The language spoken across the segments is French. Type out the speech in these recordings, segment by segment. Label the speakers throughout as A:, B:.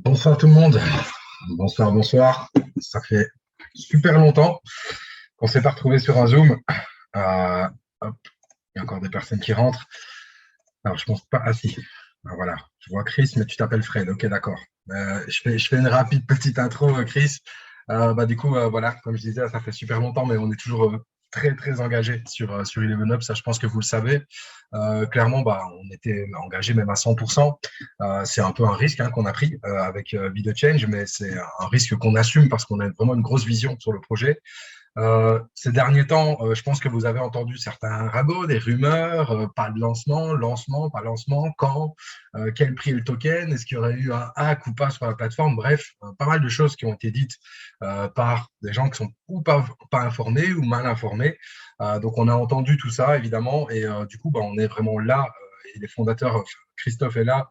A: Bonsoir tout le monde. Bonsoir, bonsoir. Ça fait super longtemps qu'on s'est pas retrouvé sur un Zoom. Hop, il y a encore des personnes qui rentrent. Alors, je pense pas. Ah si. Ah, voilà. Je vois Chris, mais tu t'appelles Fred. Ok, d'accord. Je fais une rapide petite intro, Chris. Du coup, voilà, comme je disais, ça fait super longtemps, mais on est toujours très, très engagé sur Eleven Up. Ça, je pense que vous le savez. Clairement, on était engagé même à 100%. C'est un peu un risque qu'on a pris avec Be The Change, mais c'est un risque qu'on assume parce qu'on a vraiment une grosse vision sur le projet. Ces derniers temps, je pense que vous avez entendu certains ragots, des rumeurs, pas de lancement, lancement, pas lancement, quand, quel prix est le token, est-ce qu'il y aurait eu un hack ou pas sur la plateforme, bref, pas mal de choses qui ont été dites par des gens qui sont ou pas informés ou mal informés. Donc on a entendu tout ça, évidemment, et du coup, on est vraiment là, et les fondateurs, Christophe est là,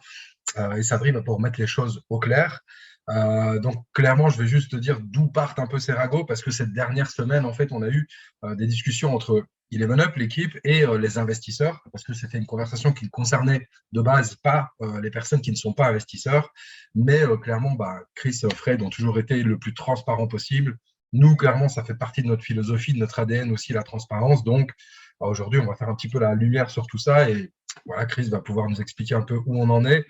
A: et Sabri pour mettre les choses au clair. Donc clairement, je vais juste te dire d'où partent un peu ces ragots, parce que cette dernière semaine, en fait, on a eu des discussions entre Eleven Up, l'équipe, et les investisseurs, parce que c'était une conversation qui concernait de base pas les personnes qui ne sont pas investisseurs, mais clairement, Chris et Fred ont toujours été le plus transparent possible. Nous, clairement, ça fait partie de notre philosophie, de notre ADN aussi, la transparence. Donc, aujourd'hui, on va faire un petit peu la lumière sur tout ça et voilà, Chris va pouvoir nous expliquer un peu où on en est.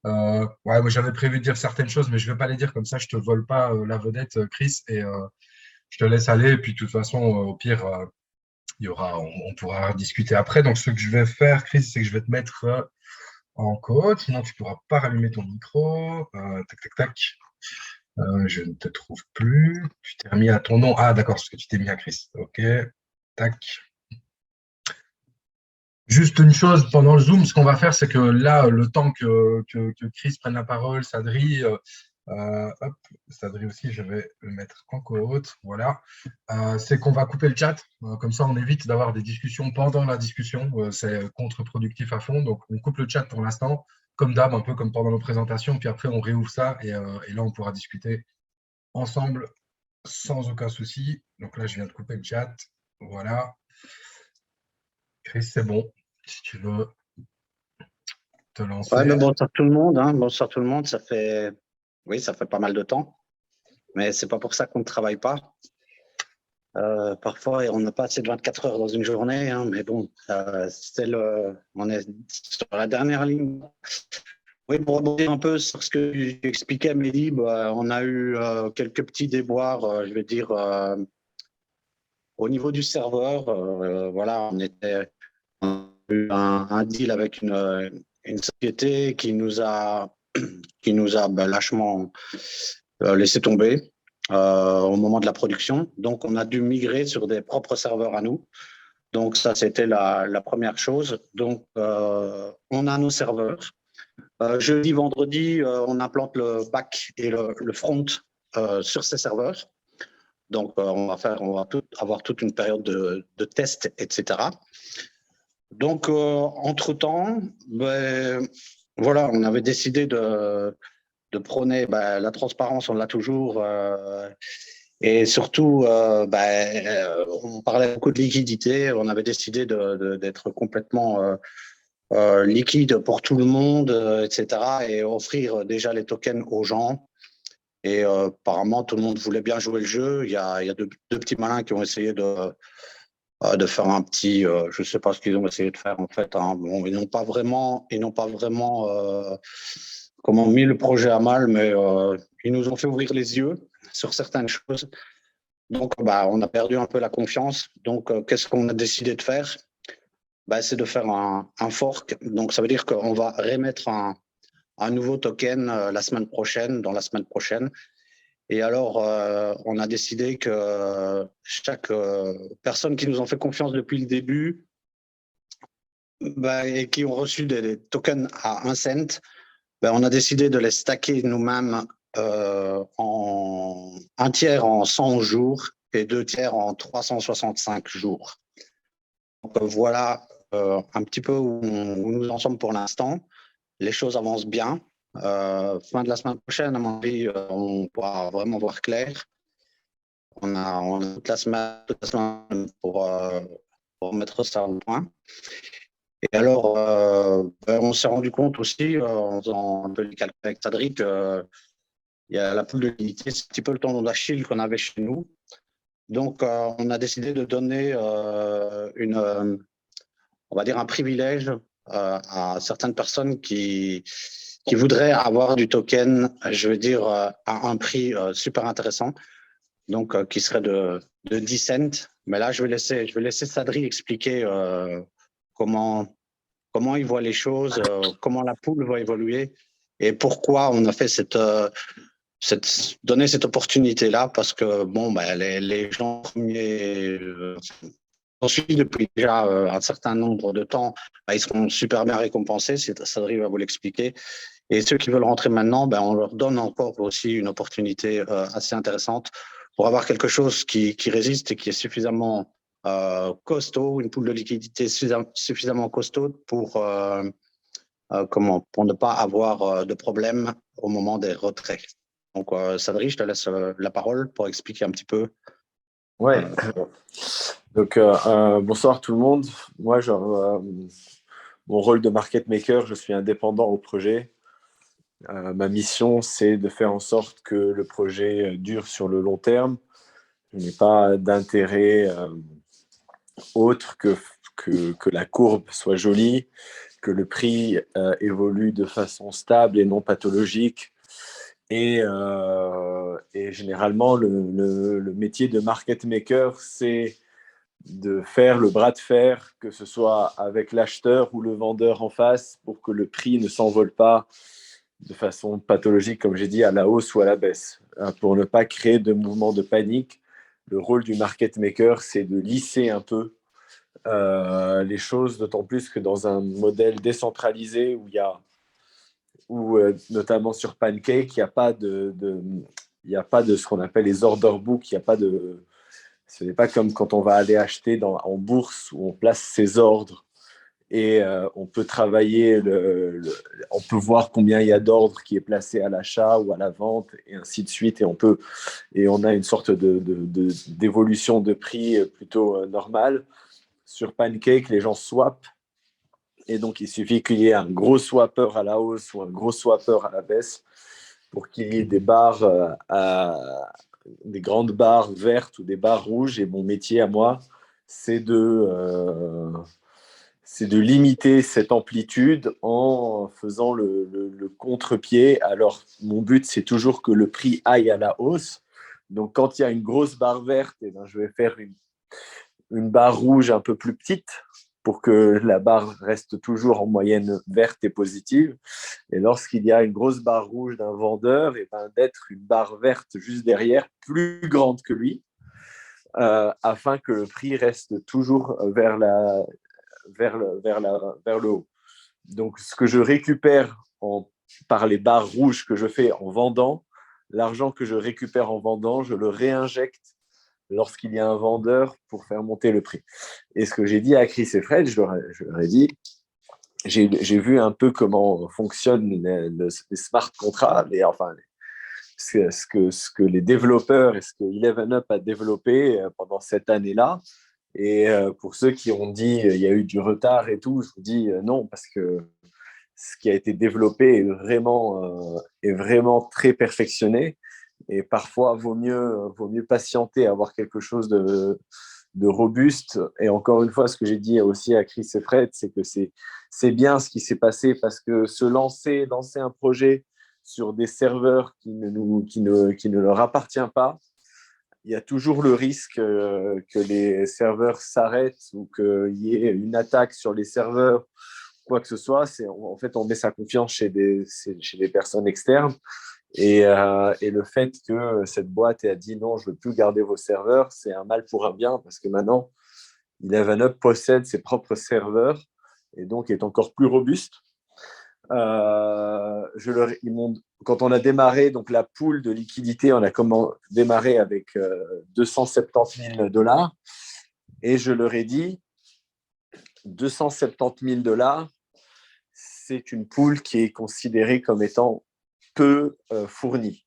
A: Ouais, moi j'avais prévu de dire certaines choses, mais je ne vais pas les dire comme ça. Je te vole pas la vedette, Chris, et je te laisse aller. Et puis de toute façon, au pire, on pourra discuter après. Donc ce que je vais faire, Chris, c'est que je vais te mettre en code. Sinon, tu ne pourras pas rallumer ton micro. Tac, tac, tac. Je ne te trouve plus. Tu t'es remis à ton nom. Ah, d'accord, parce que tu t'es mis à Chris. Ok. Tac. Juste une chose, pendant le Zoom, ce qu'on va faire, c'est que là, le temps que Chris prenne la parole, Sadri, hop, Sadri aussi, je vais le mettre en co-hôte, voilà. C'est qu'on va couper le chat, comme ça on évite d'avoir des discussions pendant la discussion, c'est contre-productif à fond, donc on coupe le chat pour l'instant, comme d'hab, un peu comme pendant nos présentations, puis après on réouvre ça et là on pourra discuter ensemble sans aucun souci. Donc là, je viens de couper le chat, voilà. Chris, c'est bon, si tu veux te
B: Ouais,
A: lancer.
B: mais bonsoir tout le monde, hein. Bonsoir tout le monde. Oui, ça fait pas mal de temps, mais c'est pas pour ça qu'on ne travaille pas. Parfois, on n'a pas assez de 24 heures dans une journée, hein, mais bon, on est sur la dernière ligne. Oui, pour rebondir un peu sur ce que j'expliquais à Mélie, on a eu quelques petits déboires, je vais dire, au niveau du serveur. Voilà, on a eu un deal avec une société qui nous a lâchement laissé tomber au moment de la production. Donc, on a dû migrer sur des propres serveurs à nous. Donc, ça, c'était la première chose. Donc, on a nos serveurs. Jeudi, vendredi, on implante le back et le front sur ces serveurs. Donc, avoir toute une période de test, etc. Donc, entre-temps, voilà, on avait décidé de prôner la transparence, on l'a toujours, et surtout, on parlait beaucoup de liquidité, on avait décidé d'être complètement liquide pour tout le monde, etc., et offrir déjà les tokens aux gens. Et apparemment, tout le monde voulait bien jouer le jeu. Il y a deux petits malins qui ont essayé de faire un petit, je ne sais pas ce qu'ils ont essayé de faire en fait, hein. Bon, ils n'ont pas vraiment comment mis le projet à mal, mais ils nous ont fait ouvrir les yeux sur certaines choses. Donc, on a perdu un peu la confiance. Donc, qu'est-ce qu'on a décidé de faire? C'est de faire un fork. Donc, ça veut dire qu'on va remettre un nouveau token dans la semaine prochaine. Et alors, on a décidé que chaque personne qui nous ont fait confiance depuis le début et qui ont reçu des tokens à 1 cent, on a décidé de les stacker nous-mêmes en un tiers en 100 jours et 2 tiers en 365 jours. Donc voilà un petit peu où nous en sommes pour l'instant. Les choses avancent bien. Fin de la semaine prochaine, à mon avis, on pourra vraiment voir clair. On a toute la semaine pour mettre ça au point. Et alors, on s'est rendu compte aussi, en faisant un peu les calculs avec Sadric, Il y a la poule de liquidité, c'est un petit peu le tendon d'Achille qu'on avait chez nous. Donc, on a décidé de donner on va dire un privilège à certaines personnes qui voudraient avoir du token, je veux dire, à un prix super intéressant, donc qui serait de 10 cents. Mais là, je vais laisser Sadri expliquer comment il voit les choses, comment la poule va évoluer et pourquoi on a fait donner cette opportunité-là, parce que bon, ben, les gens premiers on suit depuis déjà un certain nombre de temps, ben, ils seront super bien récompensés, Sadri va vous l'expliquer. Et ceux qui veulent rentrer maintenant, ben, on leur donne encore aussi une opportunité assez intéressante pour avoir quelque chose qui résiste et qui est suffisamment costaud, une poule de liquidité suffisamment costaud pour ne pas avoir de problème au moment des retraits. Donc, Sadri, je te laisse la parole pour expliquer un petit peu.
C: Ouais. Donc, bonsoir tout le monde. Moi, mon rôle de market maker, je suis indépendant au projet. Ma mission, c'est de faire en sorte que le projet dure sur le long terme. Je n'ai pas d'intérêt autre que la courbe soit jolie, que le prix évolue de façon stable et non pathologique. Et généralement, le métier de market maker, c'est de faire le bras de fer, que ce soit avec l'acheteur ou le vendeur en face, pour que le prix ne s'envole pas de façon pathologique, comme j'ai dit, à la hausse ou à la baisse, pour ne pas créer de mouvement de panique. Le rôle du market maker, c'est de lisser un peu les choses, d'autant plus que dans un modèle décentralisé notamment sur Pancake, il n'y a pas de ce qu'on appelle les order books, ce n'est pas comme quand on va aller acheter en bourse où on place ses ordres et on peut travailler, on peut voir combien il y a d'ordres qui est placé à l'achat ou à la vente et ainsi de suite. Et on a une sorte d'évolution de prix plutôt normale. Sur Pancake, les gens swappent. Et donc, il suffit qu'il y ait un gros swapper à la hausse ou un gros swapper à la baisse pour qu'il y ait des barres, des grandes barres vertes ou des barres rouges. Et mon métier à moi, c'est de limiter cette amplitude en faisant le contre-pied. Alors, mon but, c'est toujours que le prix aille à la hausse. Donc, quand il y a une grosse barre verte, eh ben, je vais faire une barre rouge un peu plus petite pour que la barre reste toujours en moyenne verte et positive. Et lorsqu'il y a une grosse barre rouge d'un vendeur, et ben d'être une barre verte juste derrière, plus grande que lui, afin que le prix reste toujours vers le haut. Donc, ce que je récupère par les barres rouges que je fais en vendant, l'argent que je récupère en vendant, je le réinjecte lorsqu'il y a un vendeur pour faire monter le prix. Et ce que j'ai dit à Chris et Fred, je leur ai dit, j'ai vu un peu comment fonctionnent les smart contracts, ce que les développeurs et ce que Eleven Up a développé pendant cette année-là. Et pour ceux qui ont dit il y a eu du retard et tout, je vous dis non, parce que ce qui a été développé est vraiment très perfectionné. Et parfois, vaut mieux patienter, avoir quelque chose de robuste. Et encore une fois, ce que j'ai dit aussi à Chris et Fred, c'est que c'est bien ce qui s'est passé parce que lancer un projet sur des serveurs qui ne leur appartient pas, il y a toujours le risque que les serveurs s'arrêtent ou qu'il y ait une attaque sur les serveurs, quoi que ce soit. En fait, on met sa confiance chez des personnes externes. Et le fait que cette boîte a dit non, je ne veux plus garder vos serveurs, c'est un mal pour un bien parce que maintenant, Eleven Up possède ses propres serveurs et donc est encore plus robuste. Quand on a démarré donc la pool de liquidité, on a démarré avec 270 000 $ et je leur ai dit 270 000 $, c'est une pool qui est considérée comme étant peu fournie.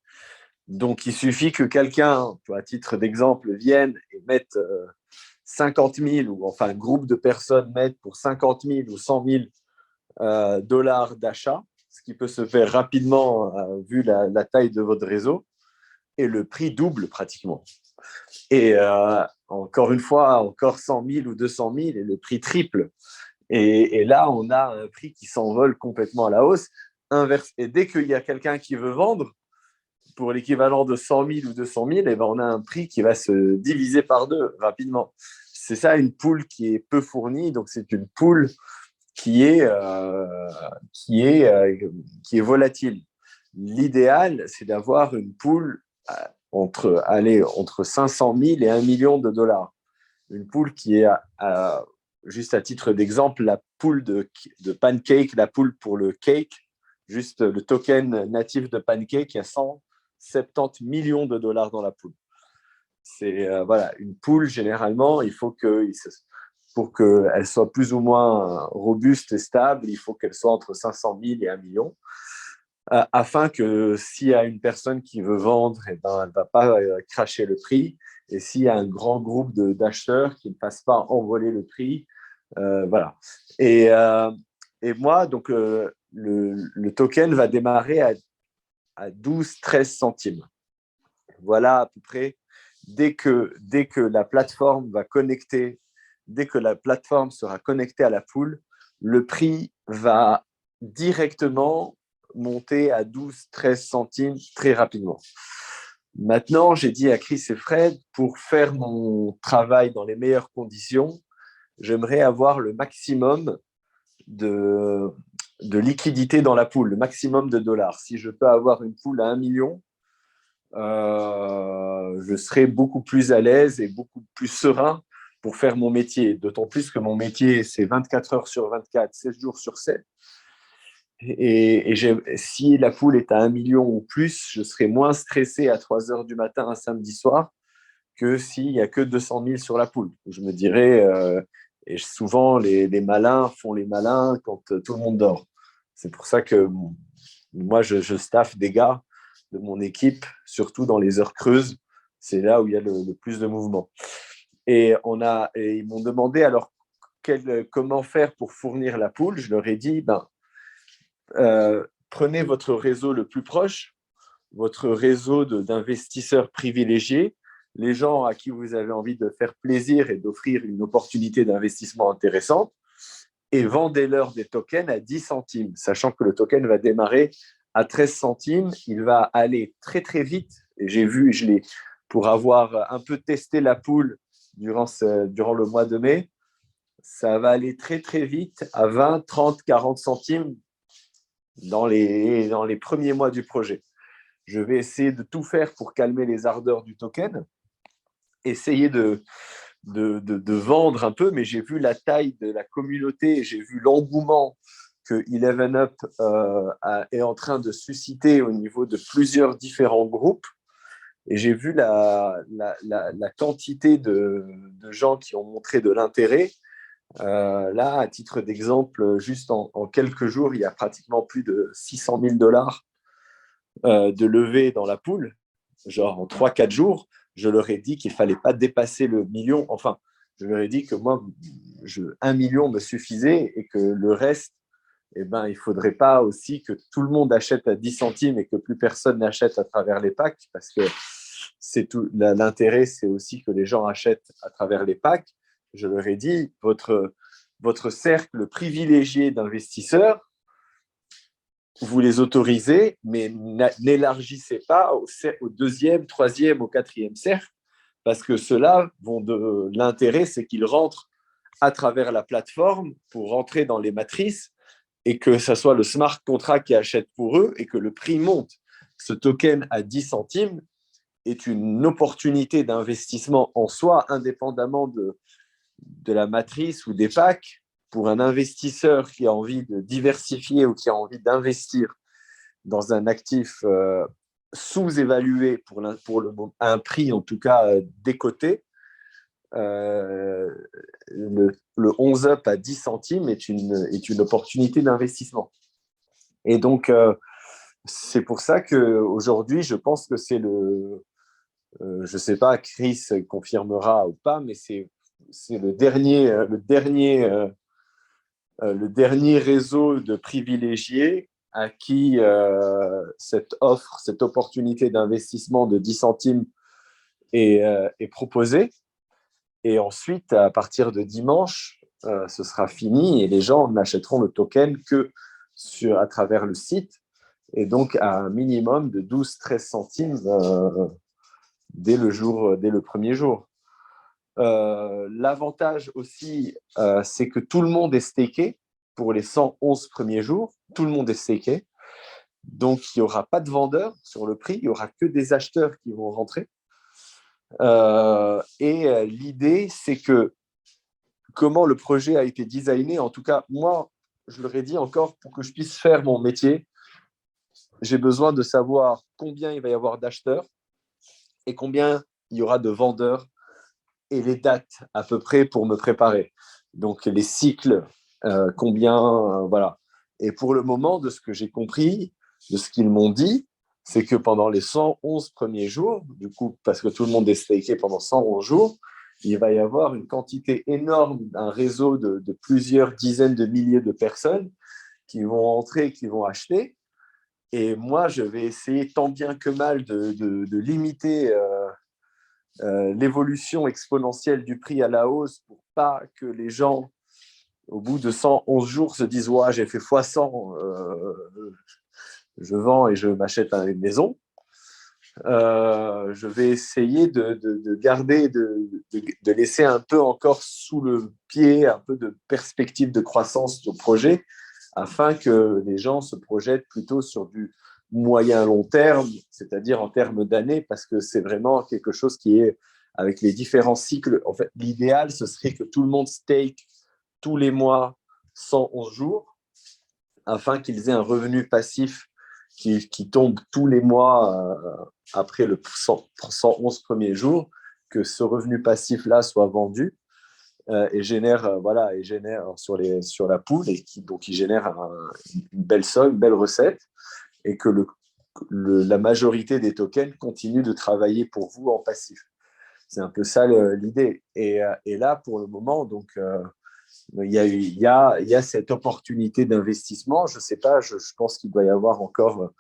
C: Donc, il suffit que quelqu'un, à titre d'exemple, vienne et mette 50 000, ou enfin un groupe de personnes mettent pour 50 000 ou 100 000 $ d'achat, ce qui peut se faire rapidement vu la taille de votre réseau, et le prix double pratiquement. Et encore une fois, encore 100 000 ou 200 000 et le prix triple. Et là, on a un prix qui s'envole complètement à la hausse. Et dès qu'il y a quelqu'un qui veut vendre, pour l'équivalent de 100 000 ou 200 000, eh ben, on a un prix qui va se diviser par deux rapidement. C'est ça, une poule qui est peu fournie. Donc, c'est une poule qui est volatile. L'idéal, c'est d'avoir une poule entre 500 000 et 1 million de dollars. Une poule qui est, juste à titre d'exemple, la poule de Pancake, la poule pour le cake, juste le token natif de Pancake, il y a 170 millions de dollars dans la poule. C'est voilà, une poule, généralement, il faut pour qu'elle soit plus ou moins robuste et stable, il faut qu'elle soit entre 500 000 et 1 million. Afin que s'il y a une personne qui veut vendre, eh ben, elle ne va pas cracher le prix. Et s'il y a un grand groupe d'acheteurs qui ne fassent pas envoler le prix, voilà. Et moi, donc, le token va démarrer à 12-13 centimes. Voilà à peu près. Dès que la plateforme sera connectée à la poule, le prix va directement monter à 12-13 centimes très rapidement. Maintenant, j'ai dit à Chris et Fred, pour faire mon travail dans les meilleures conditions, j'aimerais avoir le maximum de liquidité dans la poule, le maximum de dollars. Si je peux avoir une poule à 1 million, je serai beaucoup plus à l'aise et beaucoup plus serein pour faire mon métier. D'autant plus que mon métier, c'est 24 heures sur 24, 16 jours sur 7. Et si la poule est à 1 million ou plus, je serai moins stressé à 3 heures du matin un samedi soir que s'il n'y a que 200 000 sur la poule. Je me dirais, et souvent les malins font les malins quand tout le monde dort. C'est pour ça que moi, je staffe des gars de mon équipe, surtout dans les heures creuses. C'est là où il y a le plus de mouvement. Et ils m'ont demandé alors comment faire pour fournir la poule. Je leur ai dit, prenez votre réseau le plus proche, votre réseau d'investisseurs privilégiés, les gens à qui vous avez envie de faire plaisir et d'offrir une opportunité d'investissement intéressante, et vendez-leur des tokens à 10 centimes, sachant que le token va démarrer à 13 centimes. Il va aller très, très vite. Et pour avoir un peu testé la poule durant le mois de mai, ça va aller très, très vite à 20, 30, 40 centimes dans les premiers mois du projet. Je vais essayer de tout faire pour calmer les ardeurs du token, essayer de vendre un peu, mais j'ai vu la taille de la communauté, j'ai vu l'engouement que Eleven Up est en train de susciter au niveau de plusieurs différents groupes, et j'ai vu la quantité de gens qui ont montré de l'intérêt. Là, à titre d'exemple, juste en quelques jours, il y a pratiquement plus de 600 000 dollars de levée dans la poule, genre en 3-4 jours. Je leur ai dit qu'il ne fallait pas dépasser le million. Enfin, je leur ai dit que moi, 1 million me suffisait et que le reste, eh ben, il ne faudrait pas aussi que tout le monde achète à 10 centimes et que plus personne n'achète à travers les packs, parce que l'intérêt, c'est aussi que les gens achètent à travers les packs. Je leur ai dit, votre cercle privilégié d'investisseurs, vous les autorisez, mais n'élargissez pas au deuxième, troisième, au quatrième cercle, parce que ceux-là l'intérêt, c'est qu'ils rentrent à travers la plateforme pour rentrer dans les matrices et que ce soit le smart contract qui achète pour eux et que le prix monte. Ce token à 10 centimes est une opportunité d'investissement en soi, indépendamment de la matrice ou des packs. Pour un investisseur qui a envie de diversifier ou qui a envie d'investir dans un actif sous-évalué à un prix en tout cas décoté, le 11 up à 10 centimes est une opportunité d'investissement. Et donc, c'est pour ça qu'aujourd'hui, je pense que c'est je ne sais pas, Chris confirmera ou pas, mais c'est le dernier réseau de privilégiés à qui cette offre, cette opportunité d'investissement de 10 centimes est proposée. Et ensuite, à partir de dimanche, ce sera fini et les gens n'achèteront le token que à travers le site et donc à un minimum de 12-13 centimes dès le premier jour. L'avantage aussi, c'est que tout le monde est staké pour les 111 premiers jours. Tout le monde est staké. Donc, il n'y aura pas de vendeurs sur le prix. Il n'y aura que des acheteurs qui vont rentrer. L'idée, c'est que comment le projet a été designé, en tout cas, moi, je leur ai dit encore, pour que je puisse faire mon métier, j'ai besoin de savoir combien il va y avoir d'acheteurs et combien il y aura de vendeurs et les dates à peu près pour me préparer. Donc, les cycles, combien, voilà. Et pour le moment, de ce que j'ai compris, de ce qu'ils m'ont dit, c'est que pendant les 111 premiers jours, du coup, parce que tout le monde est staké pendant 111 jours, il va y avoir une quantité énorme, un réseau de plusieurs dizaines de milliers de personnes qui vont entrer, qui vont acheter. Et moi, je vais essayer tant bien que mal de limiter l'évolution exponentielle du prix à la hausse pour pas que les gens, au bout de 111 jours, se disent « Ouais, j'ai fait x100, je vends et je m'achète une maison ». Je vais essayer de garder, de laisser un peu encore sous le pied, un peu de perspective de croissance au projet, afin que les gens se projettent plutôt sur du moyen-long terme, c'est-à-dire en termes d'années, parce que c'est vraiment quelque chose qui est, avec les différents cycles, en fait, l'idéal, ce serait que tout le monde stake tous les mois 111 jours, afin qu'ils aient un revenu passif qui tombe tous les mois après le 111 premiers jours, que ce revenu passif-là soit vendu et génère sur la pool et donc il génère une belle somme, une belle recette et que la majorité des tokens continue de travailler pour vous en passif. C'est un peu ça l'idée. Et là, pour le moment, donc, il y a cette opportunité d'investissement. Je ne sais pas, je pense qu'il doit y avoir encore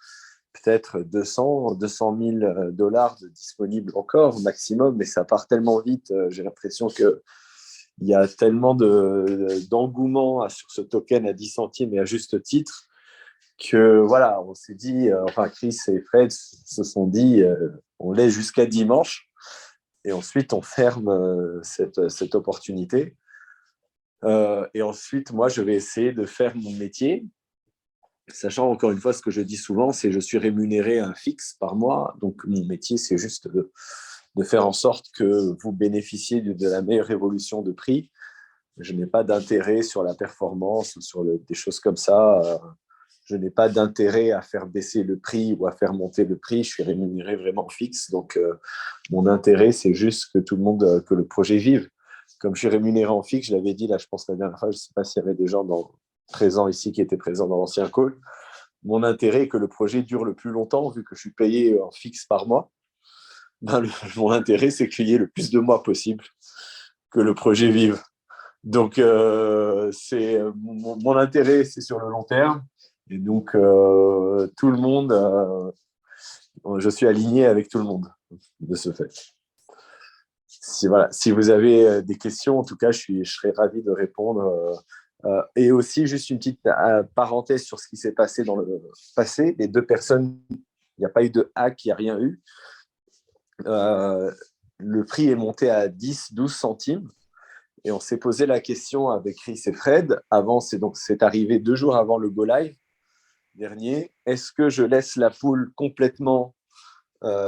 C: peut-être 200 000 dollars de disponibles encore au maximum, mais ça part tellement vite. J'ai l'impression qu'il y a tellement d'engouement sur ce token à 10 centimes et à juste titre que voilà, on s'est dit, enfin Chris et Fred se sont dit, on laisse jusqu'à dimanche et ensuite on ferme cette opportunité. Et ensuite, moi, je vais essayer de faire mon métier, sachant encore une fois ce que je dis souvent, c'est que je suis rémunéré à un fixe par mois. Donc, mon métier, c'est juste de faire en sorte que vous bénéficiez de la meilleure évolution de prix. Je n'ai pas d'intérêt sur la performance ou sur des choses comme ça. Je n'ai pas d'intérêt à faire baisser le prix ou à faire monter le prix. Je suis rémunéré vraiment fixe. Donc, mon intérêt, c'est juste que tout le monde, que le projet vive. Comme je suis rémunéré en fixe, je l'avais dit, là, je pense la dernière fois, je ne sais pas s'il y avait des gens présents ici qui étaient présents dans l'ancien call. Mon intérêt est que le projet dure le plus longtemps, vu que je suis payé en fixe par mois. Mon intérêt, c'est qu'il y ait le plus de mois possible, que le projet vive. Donc, mon intérêt, c'est sur le long terme. Et donc, tout le monde, je suis aligné avec tout le monde de ce fait. Si vous avez des questions, en tout cas, je serais ravi de répondre. Et aussi, juste une petite parenthèse sur ce qui s'est passé dans le passé. Les deux personnes, il n'y a pas eu de hack, il n'y a rien eu. Le prix est monté à 10-12 centimes. Et on s'est posé la question avec Chris et Fred. C'est arrivé 2 jours avant le Go Live dernier. Est-ce que je laisse la pool complètement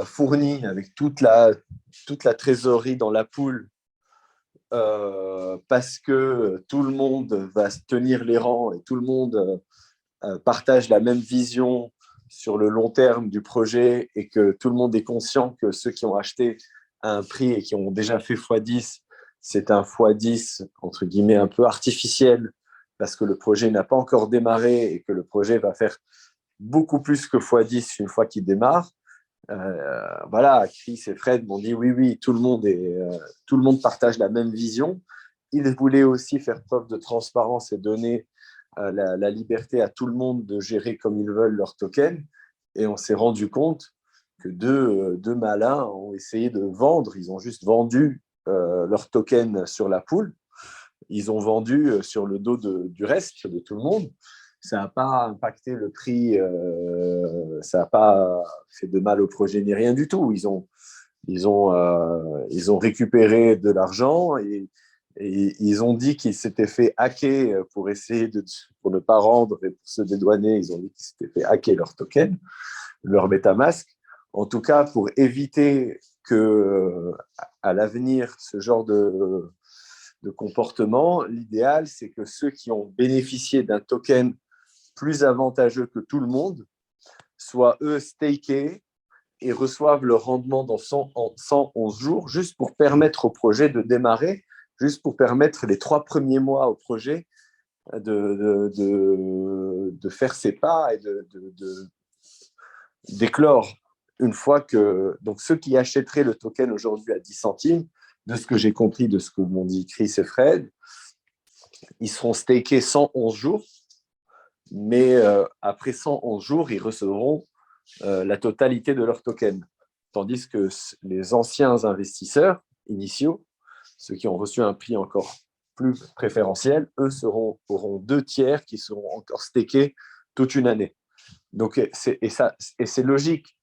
C: fournie avec toute la trésorerie dans la pool parce que tout le monde va tenir les rangs et tout le monde partage la même vision sur le long terme du projet et que tout le monde est conscient que ceux qui ont acheté à un prix et qui ont déjà fait x10, c'est un x10 entre guillemets un peu artificiel parce que le projet n'a pas encore démarré et que le projet va faire beaucoup plus que x10 une fois qu'il démarre. Voilà, Chris et Fred m'ont dit oui, tout le monde partage la même vision. Ils voulaient aussi faire preuve de transparence et donner la liberté à tout le monde de gérer comme ils veulent leurs tokens. Et on s'est rendu compte que deux malins ont essayé de vendre. Ils ont juste vendu leurs tokens sur la pool. Ils ont vendu sur le dos du reste, de tout le monde. Ça n'a pas impacté le prix, ça n'a pas fait de mal au projet ni rien du tout. Ils ont récupéré de l'argent et ils ont dit qu'ils s'étaient fait hacker pour essayer pour ne pas rendre et pour se dédouaner. Ils ont dit qu'ils s'étaient fait hacker leur token, leur MetaMask. En tout cas, pour éviter que à l'avenir, ce genre de comportement, l'idéal, c'est que ceux qui ont bénéficié d'un token plus avantageux que tout le monde soient, eux, stakés et reçoivent le rendement dans 111 jours, juste pour permettre au projet de démarrer, juste pour permettre les 3 premiers mois au projet de faire ses pas et d'éclore. Une fois que donc ceux qui achèteraient le token aujourd'hui à 10 centimes, de ce que j'ai compris, de ce que m'ont dit Chris et Fred, ils seront stakés 111 jours, mais après 111 jours, ils recevront la totalité de leur token. Tandis que les anciens investisseurs initiaux, ceux qui ont reçu un prix encore plus préférentiel, eux auront 2 tiers qui seront encore stakés toute une année. Donc, c'est logique.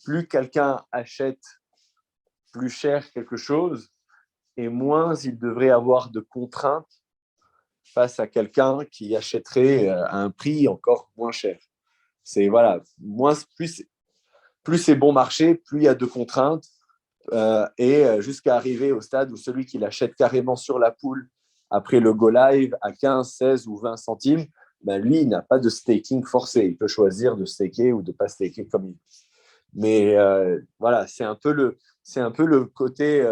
C: Plus quelqu'un achète plus cher quelque chose, et moins il devrait avoir de contraintes face à quelqu'un qui achèterait à un prix encore moins cher. C'est voilà, plus c'est bon marché, plus il y a de contraintes, et jusqu'à arriver au stade où celui qui l'achète carrément sur la pool après le go live à 15, 16 ou 20 centimes, ben lui, il n'a pas de staking forcé. Il peut choisir de staker ou de ne pas staker comme il veut. Mais voilà, c'est un peu le côté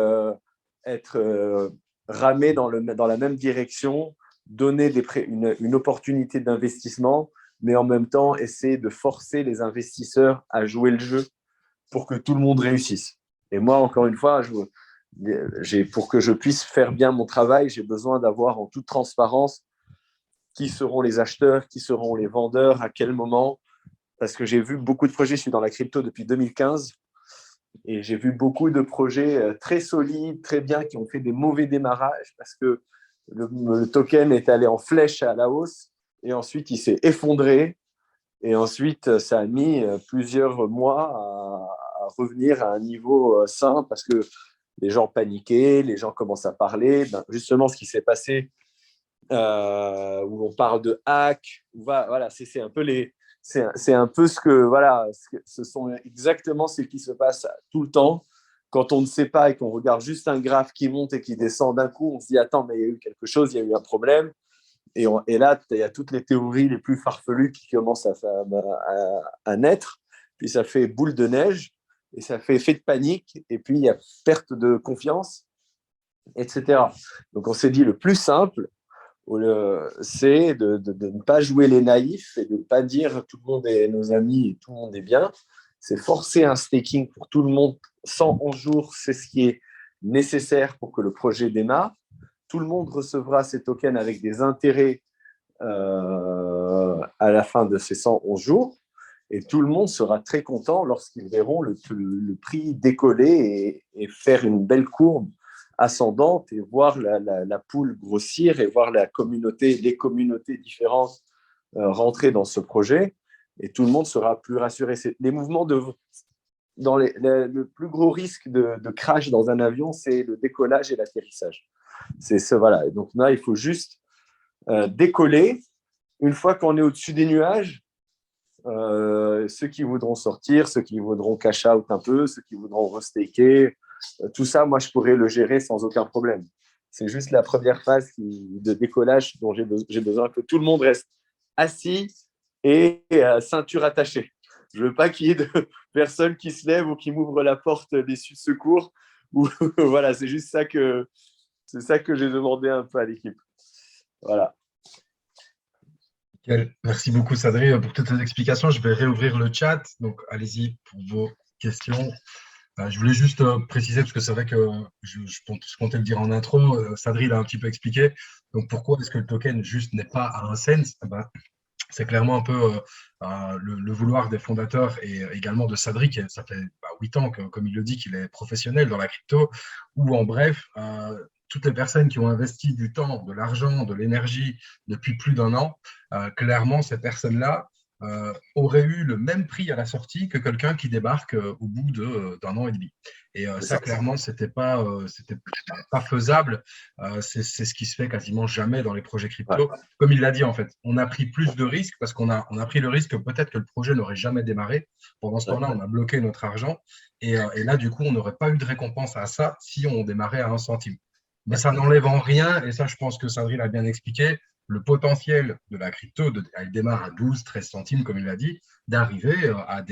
C: être ramé dans la même direction, donner une opportunité d'investissement, mais en même temps essayer de forcer les investisseurs à jouer le jeu pour que tout le monde réussisse. Et moi, encore une fois, pour que je puisse faire bien mon travail, j'ai besoin d'avoir en toute transparence qui seront les acheteurs, qui seront les vendeurs, à quel moment. Parce que j'ai vu beaucoup de projets, je suis dans la crypto depuis 2015, et j'ai vu beaucoup de projets très solides, très bien, qui ont fait des mauvais démarrages parce que le token est allé en flèche à la hausse, et ensuite il s'est effondré, et ensuite ça a mis plusieurs mois à revenir à un niveau sain parce que les gens paniquaient, les gens commencent à parler. Ben, justement, ce qui s'est passé, où on parle de hack, voilà, c'est un peu c'est un peu ce sont exactement ce qui se passe tout le temps. Quand on ne sait pas et qu'on regarde juste un graphe qui monte et qui descend d'un coup, on se dit attends, mais il y a eu quelque chose, il y a eu un problème. Et là, il y a toutes les théories les plus farfelues qui commencent à naître. Puis ça fait boule de neige et ça fait effet de panique. Et puis il y a perte de confiance, etc. Donc on s'est dit le plus simple, c'est de ne pas jouer les naïfs et de ne pas dire tout le monde est nos amis et tout le monde est bien. C'est forcer un staking pour tout le monde 111 jours, c'est ce qui est nécessaire pour que le projet démarre. Tout le monde recevra ces tokens avec des intérêts à la fin de ces 111 jours. Et tout le monde sera très content lorsqu'ils verront le prix décoller et faire une belle courbe ascendante et voir la poule grossir et voir les communautés différentes rentrer dans ce projet. Et tout le monde sera plus rassuré. Les mouvements le plus gros risque de crash dans un avion, c'est le décollage et l'atterrissage. Voilà. Et donc là, il faut juste décoller. Une fois qu'on est au-dessus des nuages, ceux qui voudront sortir, ceux qui voudront cash out un peu, ceux qui voudront restaker, tout ça, moi, je pourrais le gérer sans aucun problème. C'est juste la première phase de décollage dont j'ai besoin que tout le monde reste assis et ceinture attachée. Je ne veux pas qu'il y ait de personnes qui se lèvent ou qui m'ouvrent la porte des secours. Voilà, c'est juste ça que j'ai demandé un peu à l'équipe. Voilà.
A: Merci beaucoup, Sadri, pour toutes ces explications. Je vais réouvrir le chat. Donc, allez-y pour vos questions. Je voulais juste préciser, parce que c'est vrai que je comptais le dire en intro, Sadri l'a un petit peu expliqué. Donc pourquoi est-ce que le token juste n'est pas à un cent? C'est clairement un peu le vouloir des fondateurs et également de Sadri, ça fait 8 ans, comme il le dit, qu'il est professionnel dans la crypto, ou en bref, toutes les personnes qui ont investi du temps, de l'argent, de l'énergie depuis plus d'un an, clairement, ces personnes-là auraient eu le même prix à la sortie que quelqu'un qui débarque au bout d'un an et demi. Et ça, clairement, c'était pas faisable. C'est ce qui se fait quasiment jamais dans les projets crypto. Ouais. Comme il l'a dit, en fait, on a pris plus de risques parce qu'on a pris le risque que peut-être que le projet n'aurait jamais démarré. Pendant ce temps-là, on a bloqué notre argent. Et là, du coup, on n'aurait pas eu de récompense à ça si on démarrait à 1 centime. Mais ça n'enlève en rien, et ça, je pense que Sadri l'a bien expliqué, le potentiel de la crypto, elle démarre à 12, 13 centimes, comme il l'a dit, d'arriver à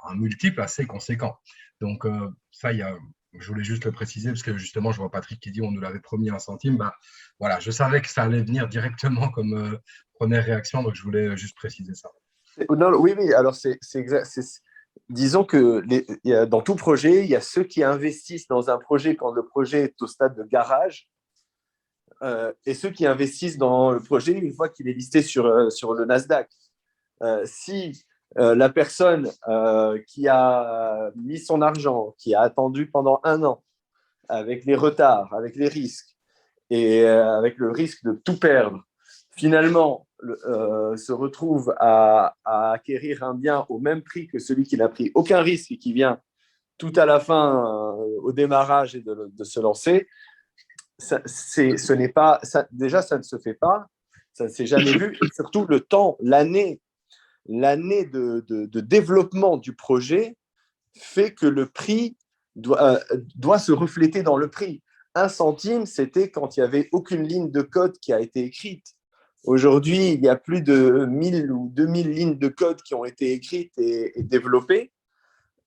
A: un multiple assez conséquent. Donc, ça, je voulais juste le préciser, parce que justement, je vois Patrick qui dit on nous l'avait promis 1 centime. Voilà, je savais que ça allait venir directement comme première réaction, donc je voulais juste préciser ça.
C: Non, oui, alors c'est exact. Disons que dans tout projet, il y a ceux qui investissent dans un projet quand le projet est au stade de garage et ceux qui investissent dans le projet une fois qu'il est listé sur le Nasdaq. Si la personne qui a mis son argent, qui a attendu pendant 1 an, avec les retards, avec les risques et avec le risque de tout perdre, finalement se retrouve à acquérir un bien au même prix que celui qui n'a pris aucun risque et qui vient tout à la fin au démarrage et de se lancer, déjà ça ne se fait pas, ça ne s'est jamais vu, et surtout le temps, l'année de développement du projet fait que le prix doit se refléter dans le prix. 1 centime, c'était quand il n'y avait aucune ligne de code qui a été écrite. Aujourd'hui, il y a plus de 1000 ou 2000 lignes de code qui ont été écrites et développées.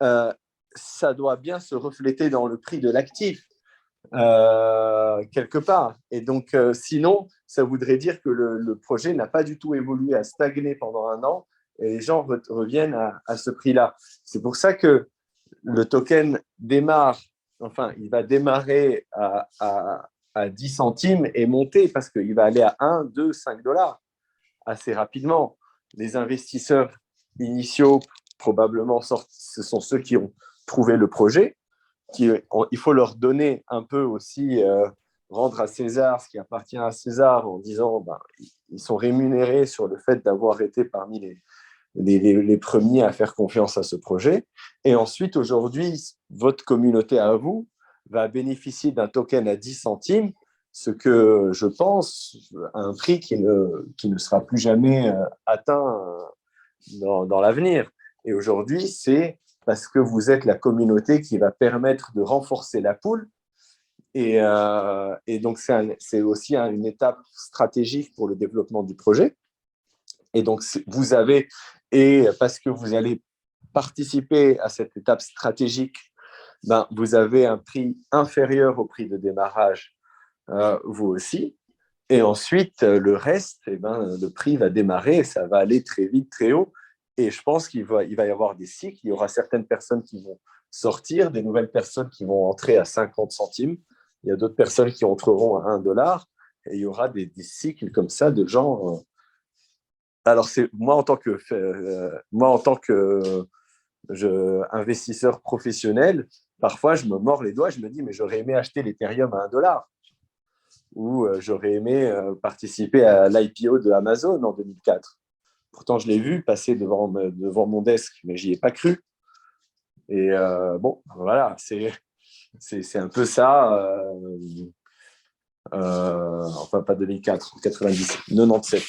C: Ça doit bien se refléter dans le prix de l'actif, quelque part. Et donc, sinon, ça voudrait dire que le projet n'a pas du tout évolué, a stagné pendant 1 an, et les gens reviennent à ce prix-là. C'est pour ça que le token démarre, enfin, il va démarrer à 10 centimes et monter parce qu'il va aller à 1, 2, 5 dollars assez rapidement. Les investisseurs initiaux, probablement, ce sont ceux qui ont trouvé le projet. Il faut leur donner un peu aussi, rendre à César ce qui appartient à César en disant ils sont rémunérés sur le fait d'avoir été parmi les premiers à faire confiance à ce projet. Et ensuite, aujourd'hui, votre communauté à vous va bénéficier d'un token à 10 centimes, ce que je pense à un prix qui ne sera plus jamais atteint dans l'avenir. Et aujourd'hui, c'est parce que vous êtes la communauté qui va permettre de renforcer la pool. Et donc, c'est aussi une étape stratégique pour le développement du projet. Et donc, parce que vous allez participer à cette étape stratégique, vous avez un prix inférieur au prix de démarrage, vous aussi. Et ensuite, le reste, le prix va démarrer et ça va aller très vite, très haut. Et je pense qu'il va y avoir des cycles. Il y aura certaines personnes qui vont sortir, des nouvelles personnes qui vont entrer à 50 centimes. Il y a d'autres personnes qui entreront à 1 dollar. Et il y aura des cycles comme ça de gens. Alors, moi, en tant que investisseur professionnel, parfois, je me mords les doigts. Je me dis, mais j'aurais aimé acheter l'Ethereum à 1 dollar. Ou j'aurais aimé participer à l'IPO de Amazon en 2004. Pourtant, je l'ai vu passer devant mon desk, mais j'y ai pas cru. Et bon, voilà, c'est un peu ça. Enfin, pas 2004, 90, 97,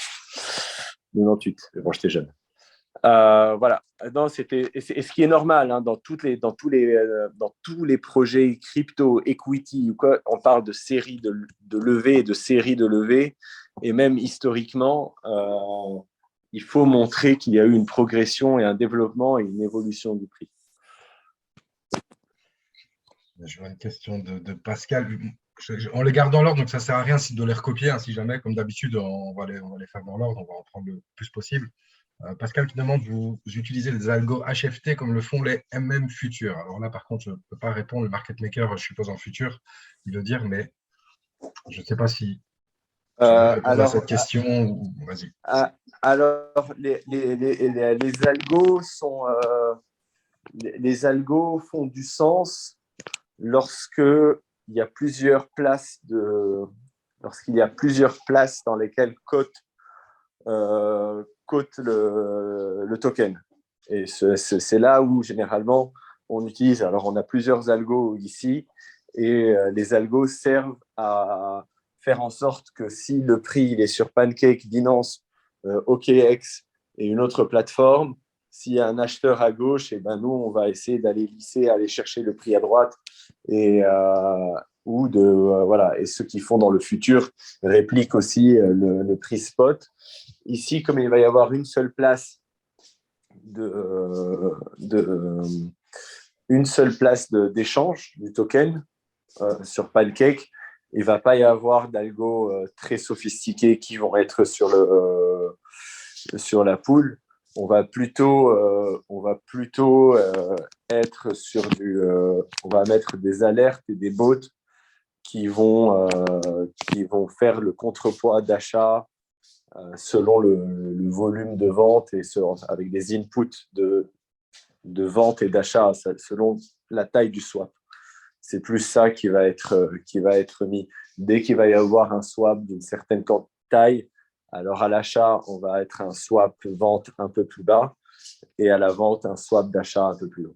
C: 98. Bon, j'étais jeune. Voilà. Non, ce qui est normal dans tous les projets crypto, equity ou quoi, on parle de séries de levées et de séries de levées. Et même historiquement, il faut montrer qu'il y a eu une progression et un développement et une évolution du prix.
A: Je vois une question de Pascal. On les garde dans l'ordre, donc ça ne sert à rien de les recopier. Si jamais, comme d'habitude, on va les faire dans l'ordre, on va en prendre le plus possible. Pascal qui demande, vous utilisez les algos HFT comme le font les MM futurs. Alors là, par contre, je ne peux pas répondre. Le market maker, je suppose en futur, il veut dire, mais je ne sais pas si tu veux répondre à cette question. Vas-y.
C: Alors, les algos sont, les algos font du sens lorsqu'il y a plusieurs places dans lesquelles cote le token. Et c'est là où généralement on utilise. Alors on a plusieurs algos ici et les algos servent à faire en sorte que si le prix il est sur Pancake, Binance, OKX et une autre plateforme, s'il y a un acheteur à gauche, et ben nous on va essayer d'aller lisser, aller chercher le prix à droite et voilà. Et ceux qui font dans le futur répliquent aussi le prix spot. Ici, comme il va y avoir une seule place d'échange du token sur Pancake, il ne va pas y avoir d'algo très sophistiqués qui vont être sur la pool. On va plutôt être sur on va mettre des alertes et des bots qui vont faire le contrepoids d'achat selon le volume de vente et avec des inputs de vente et d'achat selon la taille du swap. C'est plus ça qui va être mis. Dès qu'il va y avoir un swap d'une certaine taille, alors à l'achat, on va être un swap vente un peu plus bas et à la vente, un swap d'achat un peu plus haut.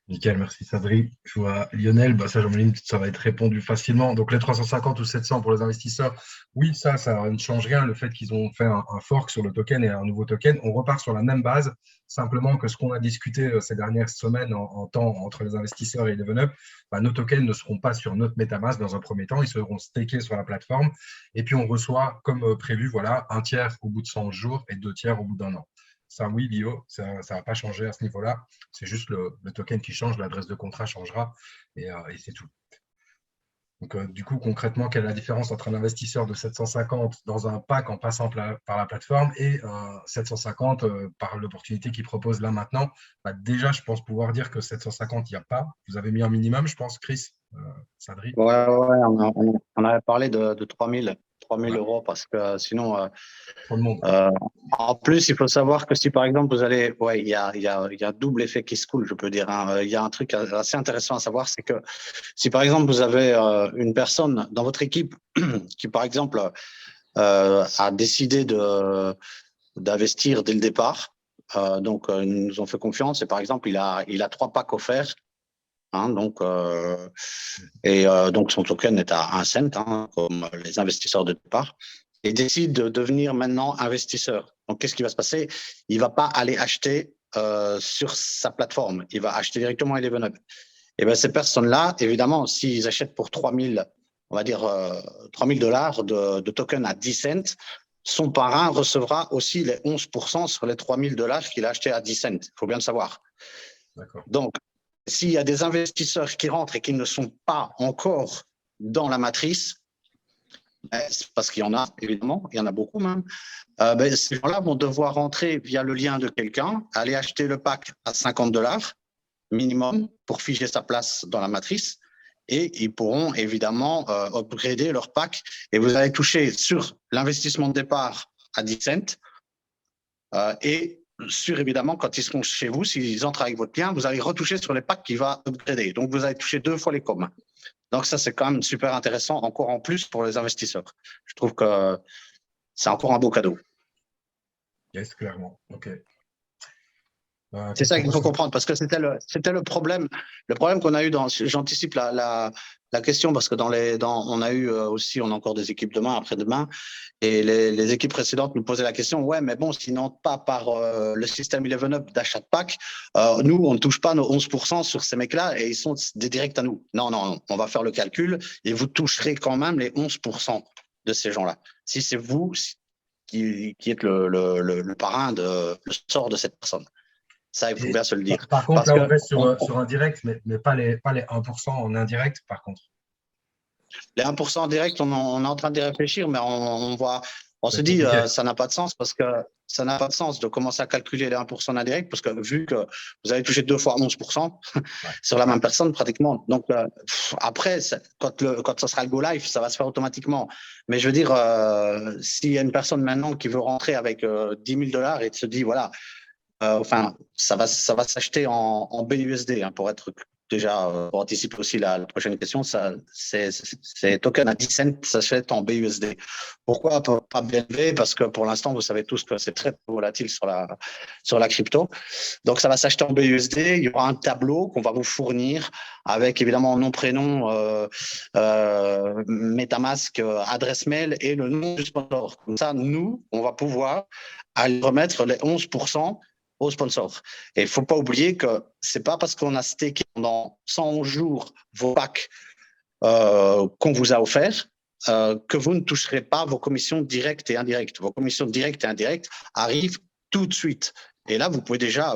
A: Nickel, merci Sadri. Je vois Lionel, ça j'imagine que ça va être répondu facilement. Donc les 350 ou 700 pour les investisseurs, oui, ça ne change rien. Le fait qu'ils ont fait un fork sur le token et un nouveau token, on repart sur la même base, simplement que ce qu'on a discuté ces dernières semaines en temps entre les investisseurs et Eleven Up, nos tokens ne seront pas sur notre MetaMask dans un premier temps, ils seront stakés sur la plateforme et puis on reçoit comme prévu, voilà, un tiers au bout de 100 jours et 2 tiers au bout d'1 an. Ça, oui, Lio, ça ne va pas changer à ce niveau-là. C'est juste le token qui change, l'adresse de contrat changera et c'est tout. Donc, du coup, concrètement, quelle est la différence entre un investisseur de 750 dans un pack en passant par la plateforme et 750 par l'opportunité qu'il propose là maintenant? Déjà, je pense pouvoir dire que 750, il n'y a pas. Vous avez mis un minimum, je pense, Chris, Sadri.
B: Ouais, on avait parlé de 3 000 euros parce que sinon,
A: Pour le monde.
B: en plus, il faut savoir que si par exemple vous allez, il y a un double effet qui se coule, je peux dire. Il y a un truc assez intéressant à savoir, c'est que si par exemple vous avez une personne dans votre équipe qui par exemple a décidé d'investir dès le départ, donc ils nous ont fait confiance et par exemple il a 3 packs offerts. Donc son token est à 1 cent, comme les investisseurs de départ, et décide de devenir maintenant investisseur. Donc, qu'est-ce qui va se passer? Il ne va pas aller acheter sur sa plateforme, il va acheter directement à Eleven Up. Et bien, ces personnes-là, évidemment, s'ils achètent pour 3 000, on va dire $3,000 de token à 10 cents, son parrain recevra aussi les 11% sur les $3,000 qu'il a acheté à 10 cents. Il faut bien le savoir.
A: D'accord.
B: Donc, s'il y a des investisseurs qui rentrent et qui ne sont pas encore dans la matrice, parce qu'il y en a, évidemment, il y en a beaucoup même, ces gens-là vont devoir rentrer via le lien de quelqu'un, aller acheter le pack à $50 minimum pour figer sa place dans la matrice et ils pourront évidemment upgrader leur pack et vous allez toucher sur l'investissement de départ à 10 cents et sur évidemment quand ils seront chez vous, s'ils entrent avec votre lien, vous allez retoucher sur les packs qui va upgrader. Donc vous allez toucher 2 fois les coms. Donc ça c'est quand même super intéressant encore en plus pour les investisseurs. Je trouve que c'est encore un beau cadeau.
A: Yes, clairement. Ok.
B: C'est ça qu'il faut comprendre parce que c'était le problème qu'on a eu j'anticipe la question parce que on a eu aussi, on a encore des équipes demain, après-demain, et les équipes précédentes nous posaient la question, ouais, mais bon, s'ils n'entrent pas par le système Eleven Up d'achat de pack, nous, on ne touche pas nos 11% sur ces mecs-là et ils sont des directs à nous. Non, on va faire le calcul et vous toucherez quand même les 11% de ces gens-là. Si c'est vous qui êtes le parrain le sort de cette personne. Ça, il faut bien se le dire.
A: Par contre, là, on reste sur un direct, mais pas les 1% en indirect, par contre.
B: Les 1% en direct, on est en train d'y réfléchir, mais on On
A: C'est
B: se dit,
A: compliqué.
B: ça n'a pas de sens parce que ça n'a pas de sens de commencer à calculer les 1% indirect parce que vu que vous avez touché 2 fois 11%
A: Ouais.
B: sur la même personne pratiquement. Donc, après, quand ça sera le go live, ça va se faire automatiquement. Mais je veux dire, s'il y a une personne maintenant qui veut rentrer avec 10 000 dollars et se dit, voilà, enfin, ça va s'acheter en BUSD hein, pour être déjà pour anticiper aussi la prochaine question. Ça, c'est token à 10 cents s'achètent en BUSD. Pourquoi pas BNB? Parce que pour l'instant, vous savez tous que c'est très volatile sur la crypto. Donc, ça va s'acheter en BUSD. Il y aura un tableau qu'on va vous fournir avec évidemment nom, prénom, MetaMask, adresse mail et le nom du sponsor. Comme ça, nous, on va pouvoir aller remettre les 11% aux sponsors. Et il ne faut pas oublier que ce n'est pas parce qu'on a staké pendant 111 jours vos packs qu'on vous a offerts que vous ne toucherez pas vos commissions directes et indirectes. Vos commissions directes et indirectes arrivent tout de suite. Et là, vous pouvez déjà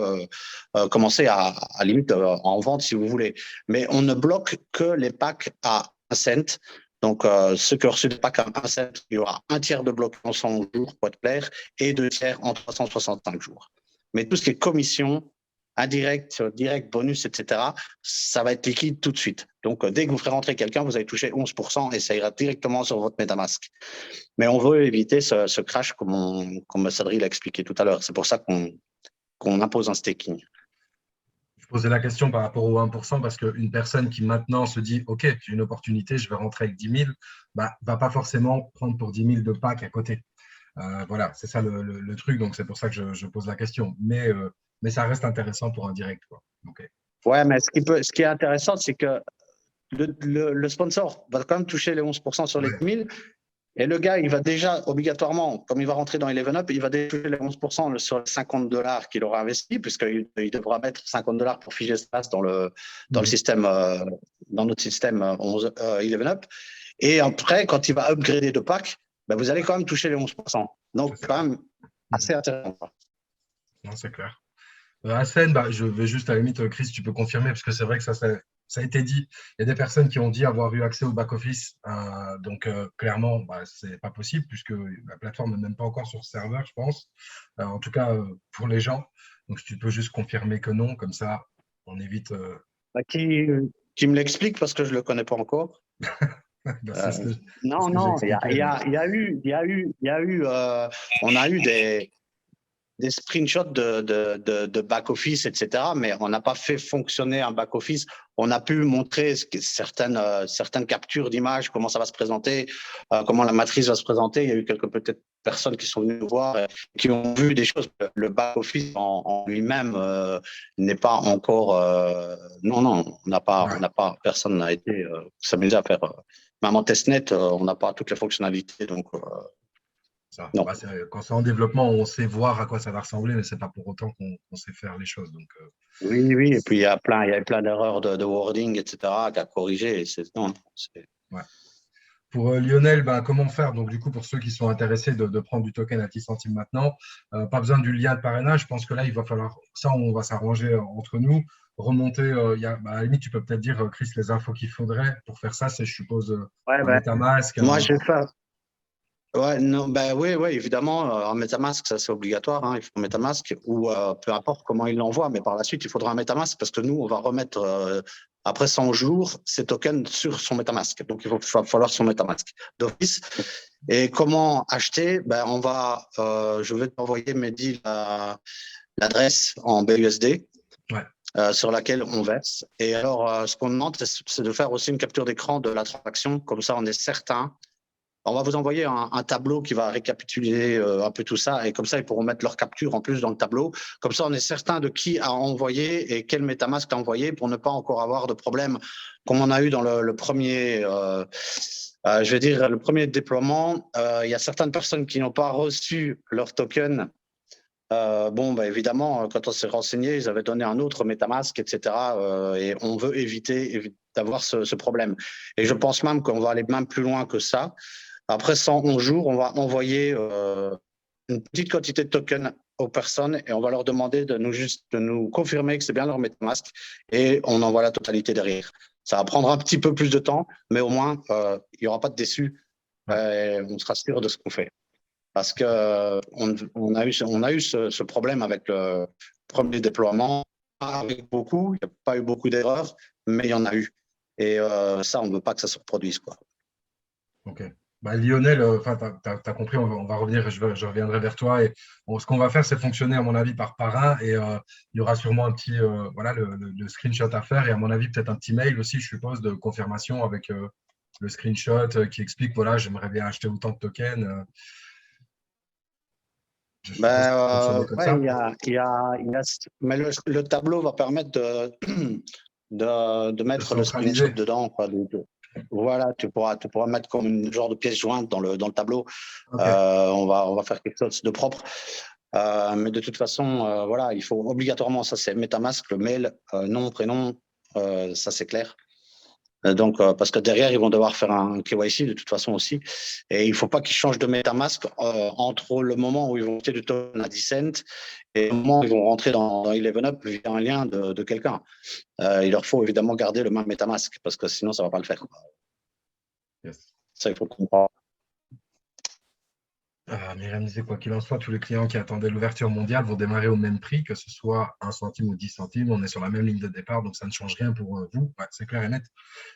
B: commencer à limite en vente si vous voulez. Mais on ne bloque que les packs à 1 cent. Donc, ceux qui ont reçu des packs à 1 cent, il y aura un tiers de bloc en 100 jours pour être clair et 2 tiers en 365 jours. Mais tout ce qui est commission, indirect, direct, bonus, etc., ça va être liquide tout de suite. Donc, dès que vous ferez rentrer quelqu'un, vous allez toucher 11% et ça ira directement sur votre MetaMask. Mais on veut éviter ce crash comme Sadri l'a expliqué tout à l'heure. C'est pour ça qu'on impose un staking.
A: Je posais la question par rapport au 1% parce qu'une personne qui maintenant se dit OK, j'ai une opportunité, je vais rentrer avec 10 000, bah, va pas forcément prendre pour 10 000 de pack à côté. Voilà, c'est ça le truc. Donc, c'est pour ça que je pose la question. Mais ça reste intéressant pour un direct, quoi. Okay.
B: Ouais, mais ce qui est intéressant, c'est que le sponsor va quand même toucher les 11% sur les 10 000. Et le gars, il va déjà obligatoirement, comme il va rentrer dans Eleven Up, il va déjà toucher les 11% sur les 50 dollars qu'il aura investi, puisqu'il devra mettre 50 dollars pour figer ce place dans le système, dans notre système Eleven Up. Et après, quand il va upgrader de pack, ben vous allez quand même toucher les 11%. Donc, quand même assez intéressant.
A: Non, c'est clair. Hassen, bah, je vais juste à la limite, Chris, tu peux confirmer, parce que c'est vrai que ça a été dit. Il y a des personnes qui ont dit avoir eu accès au back-office. Donc, clairement, bah, ce n'est pas possible, puisque la plateforme n'est même pas encore sur serveur, je pense. En tout cas, pour les gens. Donc, si tu peux juste confirmer que non, comme ça, on évite.
B: Qui me l'explique, parce que je ne le connais pas encore. Non, on a eu des screenshots de back-office, etc. Mais on n'a pas fait fonctionner un back-office. On a pu montrer certaines captures d'images, comment ça va se présenter, comment la matrice va se présenter. Il y a eu quelques peut-être personnes qui sont venues nous voir et qui ont vu des choses. Le back-office en lui-même n'est pas encore… non, personne n'a été s'amuser à faire… même en testnet, on n'a pas toutes les fonctionnalités. Donc…
A: Bah, quand c'est en développement, on sait voir à quoi ça va ressembler, mais ce n'est pas pour autant qu'on sait faire les choses. Donc,
B: oui, et puis il y a plein d'erreurs de wording, etc., à corriger.
A: Ouais. Pour Lionel, bah, comment faire? Donc, du coup, pour ceux qui sont intéressés de prendre du token à 10 centimes maintenant, pas besoin du lien de parrainage. Je pense que là, il va falloir, ça, on va s'arranger entre nous, remonter. À la limite, tu peux peut-être dire, Chris, les infos qu'il faudrait pour faire ça, c'est, je suppose, un MetaMask.
B: Moi, je vais faire. Ouais, non, oui, évidemment, un MetaMask, ça c'est obligatoire. Hein, il faut un MetaMask ou peu importe comment il l'envoie, mais par la suite, il faudra un MetaMask parce que nous, on va remettre après 100 jours ces tokens sur son MetaMask. Donc, il va falloir son MetaMask d'office. Et comment acheter? Je vais t'envoyer, Mehdi, l'adresse en BUSD.
A: Ouais.
B: Sur laquelle on verse. Et alors, ce qu'on demande, c'est de faire aussi une capture d'écran de la transaction. Comme ça, on est certain. On va vous envoyer un tableau qui va récapituler un peu tout ça et comme ça, ils pourront mettre leur capture en plus dans le tableau. Comme ça, on est certain de qui a envoyé et quel MetaMask a envoyé pour ne pas encore avoir de problème comme on a eu dans le premier, le premier déploiement. Il y a certaines personnes qui n'ont pas reçu leur token. Évidemment, quand on s'est renseigné, ils avaient donné un autre MetaMask, etc. Et on veut éviter d'avoir ce problème. Et je pense même qu'on va aller même plus loin que ça. Après 111 jours, on va envoyer une petite quantité de tokens aux personnes et on va leur demander de nous confirmer que c'est bien leur MetaMask et on envoie la totalité derrière. Ça va prendre un petit peu plus de temps, mais au moins, il n'y aura pas de déçus. On sera sûr de ce qu'on fait. parce qu'on a eu ce problème avec le premier déploiement, pas avec beaucoup, il n'y a pas eu beaucoup d'erreurs, mais il y en a eu. Et ça, on ne veut pas que ça se reproduise, quoi.
A: Ok. Bah, Lionel, tu as compris, on va revenir, je reviendrai vers toi. Et ce qu'on va faire, c'est fonctionner, à mon avis, par parrain. Et il y aura sûrement un petit, voilà, le screenshot à faire. Et à mon avis, peut-être un petit mail aussi, je suppose, de confirmation avec le screenshot qui explique, voilà, j'aimerais bien acheter autant de tokens. Je suppose que ça va fonctionner comme
B: Ouais,
A: ça.
B: mais le tableau va permettre de mettre le screenshot
A: Centralisé.
B: dedans, quoi. Voilà, tu pourras mettre comme une genre de pièce jointe dans le tableau.
A: Ok.
B: On va faire quelque chose de propre. Mais de toute façon, voilà, il faut obligatoirement, ça c'est MetaMask, le mail, nom, prénom, ça c'est clair. Donc, parce que derrière, ils vont devoir faire un KYC de toute façon aussi. Et il ne faut pas qu'ils changent de MetaMask entre le moment où ils vont acheter du token à 10 cents et le moment où ils vont rentrer dans 11up via un lien de quelqu'un. Il leur faut évidemment garder le même MetaMask parce que sinon, ça ne va pas le faire.
A: Yes.
B: Ça, il faut comprendre.
A: Myriam disait, quoi qu'il en soit, tous les clients qui attendaient l'ouverture mondiale vont démarrer au même prix, que ce soit 1 centime ou 10 centimes. On est sur la même ligne de départ, donc ça ne change rien pour vous. Ouais, c'est clair et net.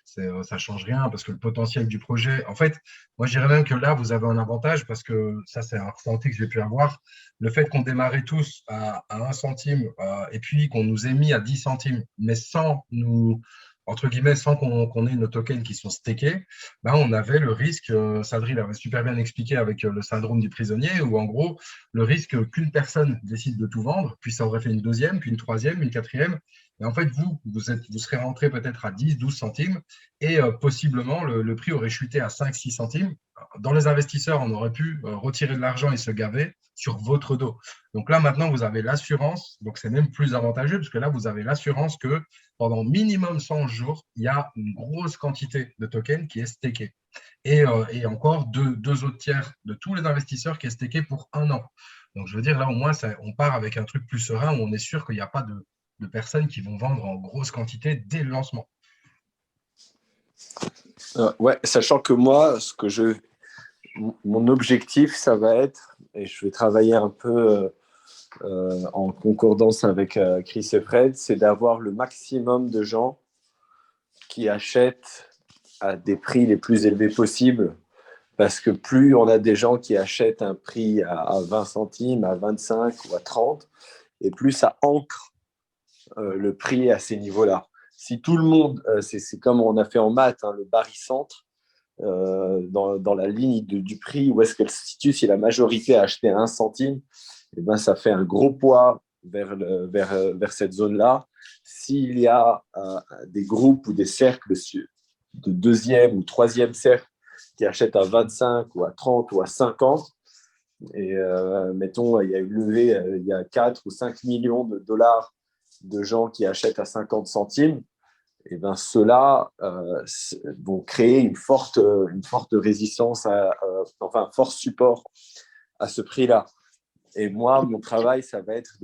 A: Ça ne change rien parce que le potentiel du projet. En fait, moi, je dirais même que là, vous avez un avantage parce que ça, c'est un ressenti que j'ai pu avoir. Le fait qu'on démarrait tous à 1 centime et puis qu'on nous ait mis à 10 centimes, mais sans nous, entre guillemets, sans qu'on ait nos tokens qui sont stakés, ben, on avait le risque, Sadri l'avait super bien expliqué avec le syndrome du prisonnier, où en gros, le risque qu'une personne décide de tout vendre, puis ça aurait fait une deuxième, puis une troisième, une quatrième. Et en fait, vous serez rentré peut-être à 10, 12 centimes, et possiblement, le prix aurait chuté à 5, 6 centimes. Dans les investisseurs, on aurait pu retirer de l'argent et se gaver sur votre dos. Donc là, maintenant, vous avez l'assurance, donc c'est même plus avantageux, parce que là, vous avez l'assurance que pendant minimum 100 jours, il y a une grosse quantité de tokens qui est stakée. Et encore deux autres tiers de tous les investisseurs qui est staké pour 1 an. Donc, je veux dire, là, au moins, on part avec un truc plus serein où on est sûr qu'il n'y a pas de personnes qui vont vendre en grosse quantité dès le lancement.
C: Ouais, sachant que moi, mon objectif, ça va être, et je vais travailler un peu en concordance avec Chris et Fred, c'est d'avoir le maximum de gens qui achètent à des prix les plus élevés possibles. Parce que plus on a des gens qui achètent un prix à 20 centimes, à 25 ou à 30, et plus ça ancre le prix à ces niveaux-là. Si tout le monde, c'est comme on a fait en maths, hein, le barycentre, dans la ligne du prix, où est-ce qu'elle se situe, si la majorité a acheté à 1 centime, eh ben, ça fait un gros poids vers cette zone-là. S'il y a des groupes ou des cercles de deuxième ou troisième cercle qui achètent à 25 ou à 30 ou à 50, et mettons, il y a eu levé, il y a 4 ou 5 millions de dollars de gens qui achètent à 50 centimes, et ben ceux-là vont créer une forte résistance, enfin un fort support à ce prix-là. Et moi, mon travail, ça va être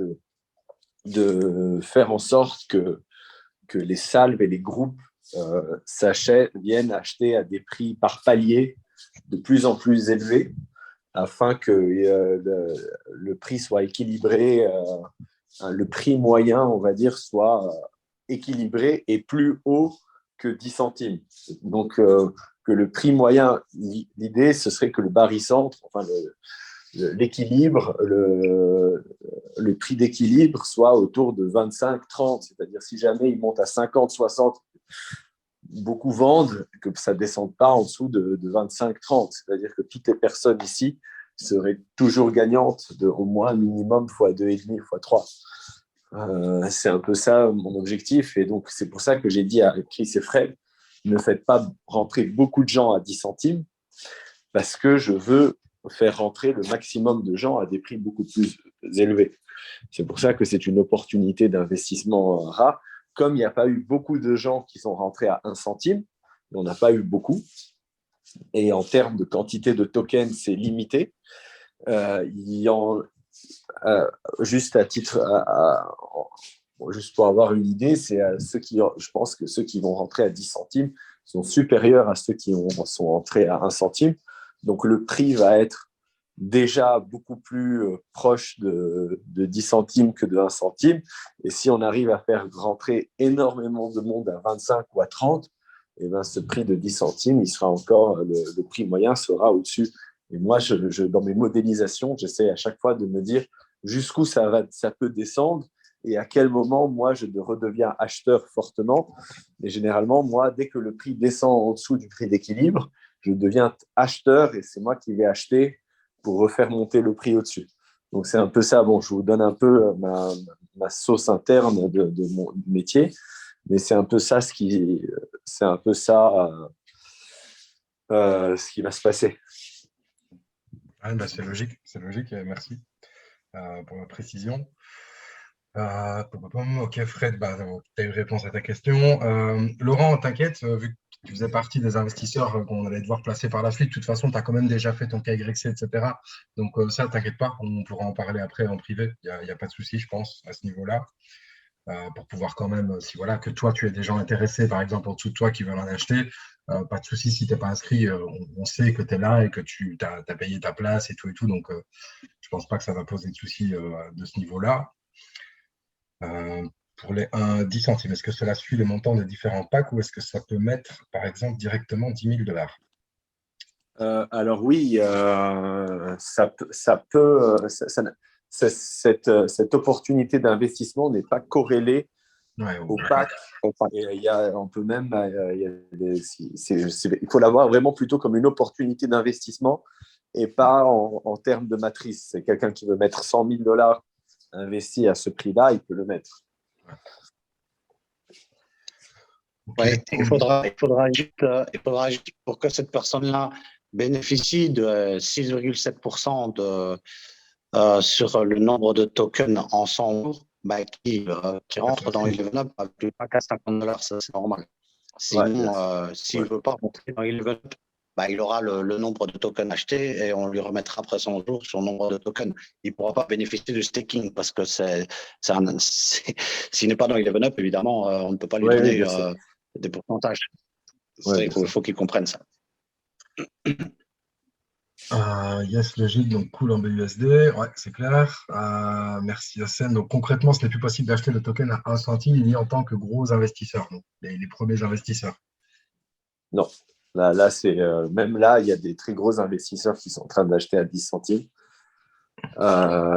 C: de faire en sorte que les salves et les groupes viennent acheter à des prix par palier de plus en plus élevés afin que le prix soit équilibré, le prix moyen, on va dire, soit équilibré et plus haut que 10 centimes. Donc, que le prix moyen, l'idée, ce serait que le barycentre, enfin l'équilibre, le prix d'équilibre soit autour de 25-30, c'est-à-dire si jamais il monte à 50-60, beaucoup vendent, que ça ne descende pas en dessous de 25-30, c'est-à-dire que toutes les personnes ici seraient toujours gagnantes de au moins minimum fois 2,5, fois 3. C'est un peu ça mon objectif, et donc c'est pour ça que j'ai dit à Chris et Fred, ne faites pas rentrer beaucoup de gens à 10 centimes, parce que je veux faire rentrer le maximum de gens à des prix beaucoup plus élevés. C'est pour ça que c'est une opportunité d'investissement rare. Comme il n'y a pas eu beaucoup de gens qui sont rentrés à 1 centime, on n'a pas eu beaucoup, et en termes de quantité de tokens, c'est limité. Juste à titre, juste pour avoir une idée, je pense que ceux qui vont rentrer à 10 centimes sont supérieurs à ceux qui sont rentrés à 1 centime. Donc le prix va être déjà beaucoup plus proche de 10 centimes que de 1 centime. Et si on arrive à faire rentrer énormément de monde à 25 ou à 30, et ben ce prix de 10 centimes, il sera encore, le prix moyen sera au-dessus. Et moi, dans mes modélisations, j'essaie à chaque fois de me dire jusqu'où ça peut descendre et à quel moment, moi, je redeviens acheteur fortement. Et généralement, moi, dès que le prix descend en dessous du prix d'équilibre, je deviens acheteur et c'est moi qui vais acheter pour refaire monter le prix au-dessus. Donc, c'est un peu ça. Bon, je vous donne un peu ma sauce interne de mon métier, mais c'est un peu ça ce qui va se passer.
A: Ah, bah, c'est logique, merci pour la précision. Ok, Fred, bah, tu as eu réponse à ta question. Laurent, t'inquiète, vu que tu faisais partie des investisseurs qu'on allait devoir placer par la suite, de toute façon, tu as quand même déjà fait ton KYC, etc. Donc ça, t'inquiète pas, on pourra en parler après en privé. Il n'y a pas de souci, je pense, à ce niveau-là. Pour pouvoir quand même, si voilà, que toi, tu es des gens intéressés, par exemple, en dessous de toi qui veulent en acheter, pas de souci si tu n'es pas inscrit, on sait que tu es là et que tu as payé ta place et tout. Donc, je pense pas que ça va poser de soucis de ce niveau-là. Pour les 10 centimes, est-ce que cela suit les montants des différents packs ou est-ce que ça peut mettre, par exemple, directement 10 000 $?
C: Alors oui, ça peut, cette opportunité d'investissement n'est pas corrélée au pack. Et on peut même, il faut l'avoir vraiment plutôt comme une opportunité d'investissement et pas en termes de matrice. C'est quelqu'un qui veut mettre 100 000 $ investi à ce prix-là, il peut le mettre.
B: Ouais, il faudra juste pour que cette personne-là bénéficie de 6,7% sur le nombre de tokens en 100 jours, bah, qui rentre dans Eleven Up avec le pack à 50 $, ça c'est normal. Sinon, s'il ne veut pas rentrer dans Eleven Up, bah, il aura le nombre de tokens achetés et on lui remettra après 100 jours son nombre de tokens. Il ne pourra pas bénéficier du staking parce que s'il n'est pas dans Eleven Up, évidemment, on ne peut pas lui donner des pourcentages. Il faut qu'il comprenne ça.
A: Yes, logique, donc cool en BUSD, ouais, c'est clair. Merci Yassine. Donc concrètement, ce n'est plus possible d'acheter le token à 1 centime ni en tant que gros investisseurs, donc les premiers investisseurs.
C: Non, là c'est même là, il y a des très gros investisseurs qui sont en train d'acheter à 10 centimes.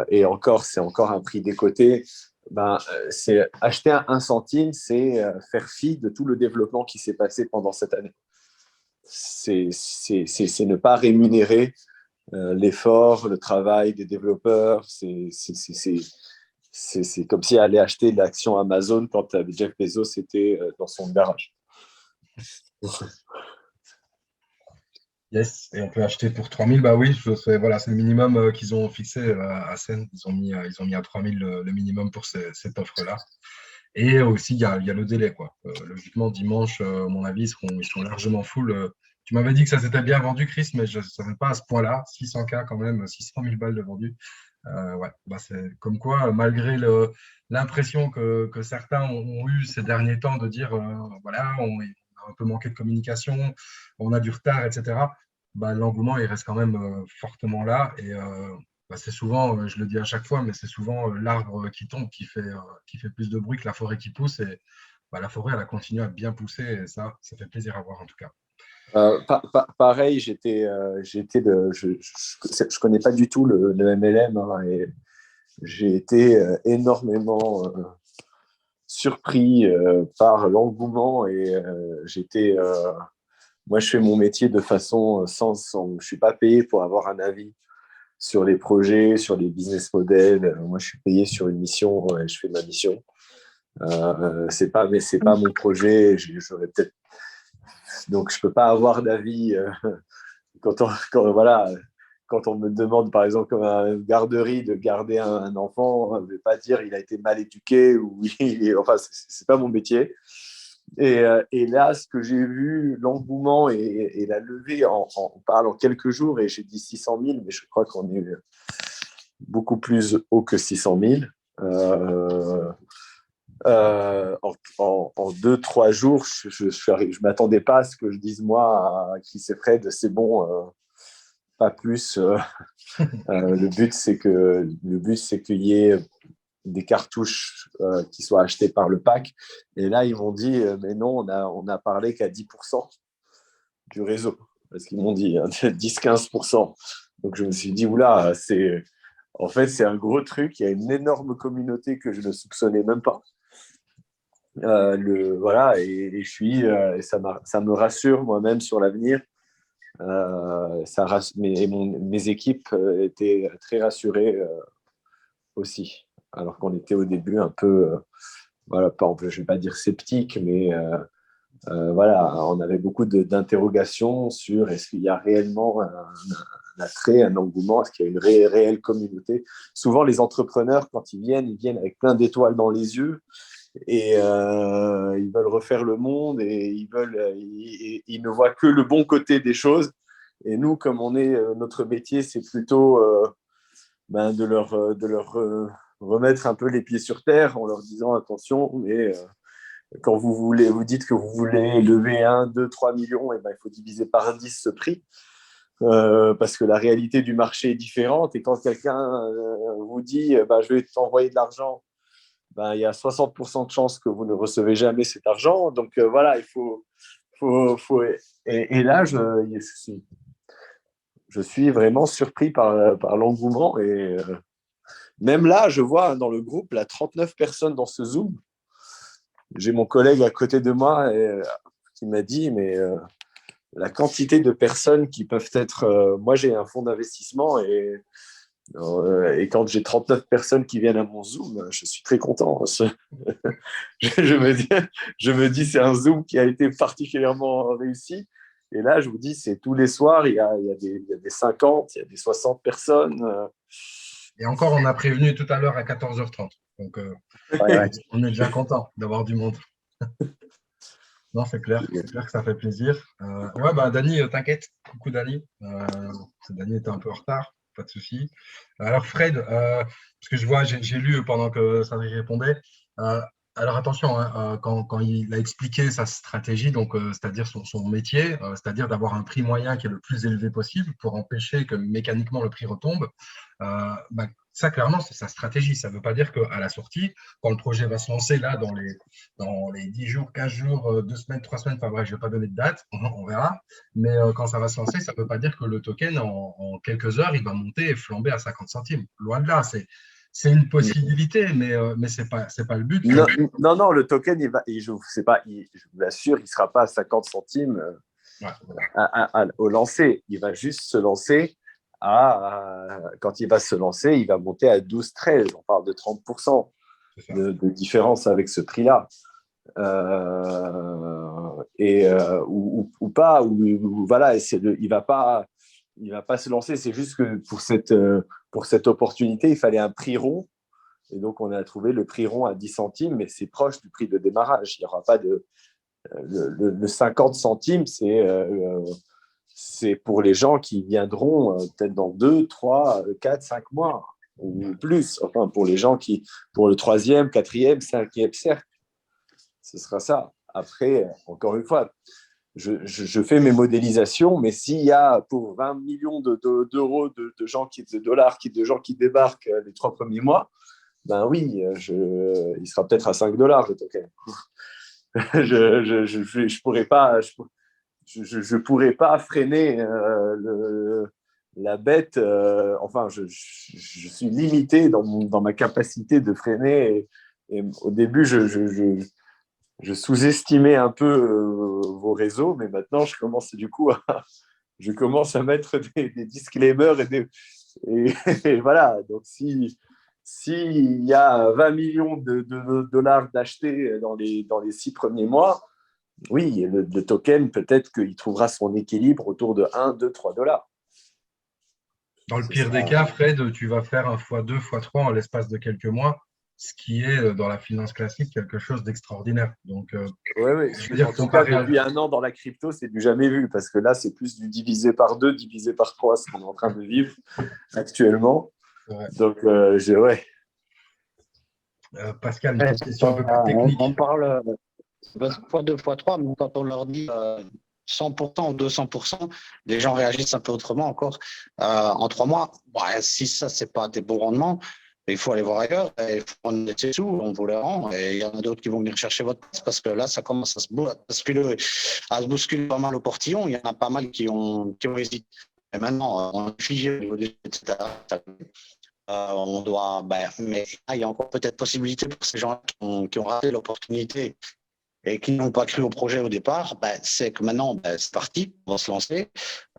C: Et encore, c'est encore un prix décoté. C'est acheter à 1 centime, c'est faire fi de tout le développement qui s'est passé pendant cette année. C'est ne pas rémunérer l'effort, le travail des développeurs. C'est comme si aller acheter de l'action Amazon quand Jeff Bezos était dans son garage.
A: Yes, et on peut acheter pour 3 000, bah oui, c'est le minimum qu'ils ont fixé à Sen. Ils ont mis à 3 000 le minimum pour cette offre-là. Et aussi, il y a le délai, quoi. Logiquement, dimanche, à mon avis, ils sont largement full. Tu m'avais dit que ça s'était bien vendu, Chris, mais je ne savais pas à ce point-là. 600K quand même, 600 000 balles de vendu. Ouais, c'est comme quoi, malgré l'impression que certains ont eu ces derniers temps de dire, voilà, on a un peu manqué de communication, on a du retard, etc. L'engouement, il reste quand même fortement là. Et c'est souvent, je le dis à chaque fois, mais c'est souvent l'arbre qui tombe qui fait plus de bruit que la forêt qui pousse. Et la forêt, elle a continué à bien pousser. Et ça fait plaisir à voir en tout cas.
C: Pareil, je connais pas du tout le MLM, hein, et j'ai été énormément surpris par l'engouement et moi je fais mon métier de façon je suis pas payé pour avoir un avis sur les projets, sur les business models. Moi je suis payé sur une mission et je fais ma mission. C'est pas mon projet. J'aurais peut-être Donc, je ne peux pas avoir d'avis quand on me demande, par exemple, comme une garderie, de garder un enfant. Je ne vais pas dire il a été mal éduqué ou enfin, ce n'est pas mon métier. Et là, ce que j'ai vu, l'engouement et la levée, on parle en quelques jours, et j'ai dit 600 000, mais je crois qu'on est beaucoup plus haut que 600 000. En 2-3 jours, je ne m'attendais pas à ce que je dise moi à Chris et Fred, c'est bon, pas plus. Le but, c'est qu'il y ait des cartouches qui soient achetées par le pack. Et là, ils m'ont dit, mais non, on a parlé qu'à 10% du réseau. Parce qu'ils m'ont dit 10-15%. Donc, je me suis dit, oula, en fait, c'est un gros truc. Il y a une énorme communauté que je ne soupçonnais même pas. Voilà, et ça me rassure moi-même sur l'avenir. Mes équipes étaient très rassurées aussi, alors qu'on était au début un peu, voilà, je ne vais pas dire sceptique, mais voilà, on avait beaucoup d'interrogations sur est-ce qu'il y a réellement un attrait, un engouement, est-ce qu'il y a une réelle communauté. Souvent, les entrepreneurs, quand ils viennent avec plein d'étoiles dans les yeux et ils veulent refaire le monde et ils ne voient que le bon côté des choses. Et nous, comme notre métier, c'est plutôt de leur remettre un peu les pieds sur terre en leur disant attention, mais quand vous dites que vous voulez lever 1, 2, 3 millions, et il faut diviser par 10 ce prix. Parce que la réalité du marché est différente. Et quand quelqu'un vous dit je vais t'envoyer de l'argent, il y a 60% de chances que vous ne recevez jamais cet argent. Donc voilà, il faut et là, je suis vraiment surpris par l'engouement. Et même là, je vois dans le groupe, 39 personnes dans ce Zoom. J'ai mon collègue à côté de moi qui m'a dit, mais la quantité de personnes qui peuvent être… moi, j'ai un fonds d'investissement et quand j'ai 39 personnes qui viennent à mon Zoom, je suis très content. Je me dis, c'est un Zoom qui a été particulièrement réussi. Et là, je vous dis, c'est tous les soirs, il y a des 50, il y a des 60 personnes.
A: Et encore, on a prévenu tout à l'heure à 14h30. Donc, on est déjà content d'avoir du monde. Non, c'est clair que ça fait plaisir. Dany, t'inquiète. Coucou Dany. Dany était un peu en retard, pas de souci. Alors Fred, parce que je vois, j'ai lu pendant que Cédric répondait. Alors attention, hein, quand il a expliqué sa stratégie, donc c'est-à-dire son métier, c'est-à-dire d'avoir un prix moyen qui est le plus élevé possible pour empêcher que mécaniquement le prix retombe, ça clairement c'est sa stratégie. Ça ne veut pas dire qu'à la sortie, quand le projet va se lancer là dans les 10 jours, 15 jours, 2 semaines, 3 semaines, enfin bref, je ne vais pas donner de date, on verra, mais quand ça va se lancer, ça ne veut pas dire que le token en quelques heures, il va monter et flamber à 50 centimes. Loin de là, c'est une possibilité, mais c'est pas le but.
C: Non, le token, je vous l'assure, il ne sera pas à 50 centimes au lancer. Il va juste se lancer quand il va se lancer, il va monter à 12-13. On parle de 30% de différence avec ce prix-là. Ou pas, voilà, il va pas se lancer. C'est juste que pour cette opportunité, il fallait un prix rond. Et donc, on a trouvé le prix rond à 10 centimes, mais c'est proche du prix de démarrage. Il n'y aura pas le 50 centimes, c'est pour les gens qui viendront peut-être dans 2, 3, 4, 5 mois ou plus. Enfin, pour les gens pour le 3e, 4e, 5e cercle, ce sera ça. Après, encore une fois, je fais mes modélisations, mais s'il y a pour 20 millions d'euros de gens de gens qui débarquent les 3 premiers mois, oui, il sera peut-être à 5 dollars le token. Je pourrais pas freiner la bête. Enfin, je suis limité dans ma capacité de freiner. Et au début, je sous-estimais un peu vos réseaux, mais maintenant, je commence à mettre des disclaimers et voilà. Donc, s'il y a 20 millions de dollars d'achetés dans les 6 premiers mois, oui, le token, peut-être qu'il trouvera son équilibre autour de 1, 2, 3 dollars.
A: Dans le pire des cas, Fred, tu vas faire un x2, x3 en l'espace de quelques mois, ce qui est dans la finance classique quelque chose d'extraordinaire. Donc,
C: en tout cas, depuis un an dans la crypto, c'est du jamais vu parce que là, c'est plus du divisé par 2, divisé par 3, ce qu'on est en train de vivre actuellement. Ouais. Donc,
A: Pascal, une question un peu plus technique.
B: On parle x2, x3, mais quand on leur dit 100% ou 200%, les gens réagissent un peu autrement encore. En 3 mois, si ça, c'est pas des bons rendements, il faut aller voir ailleurs, il faut prendre des sous, on vous les rend, et il y en a d'autres qui vont venir chercher votre place parce que là, ça commence à se bousculer pas mal au portillon. Il y en a pas mal qui ont hésité. Et maintenant, on est figé au niveau des etc. On doit, mais il y a encore peut-être possibilité pour ces gens qui ont raté l'opportunité et qui n'ont pas cru au projet au départ, c'est que maintenant, c'est parti, on va se lancer.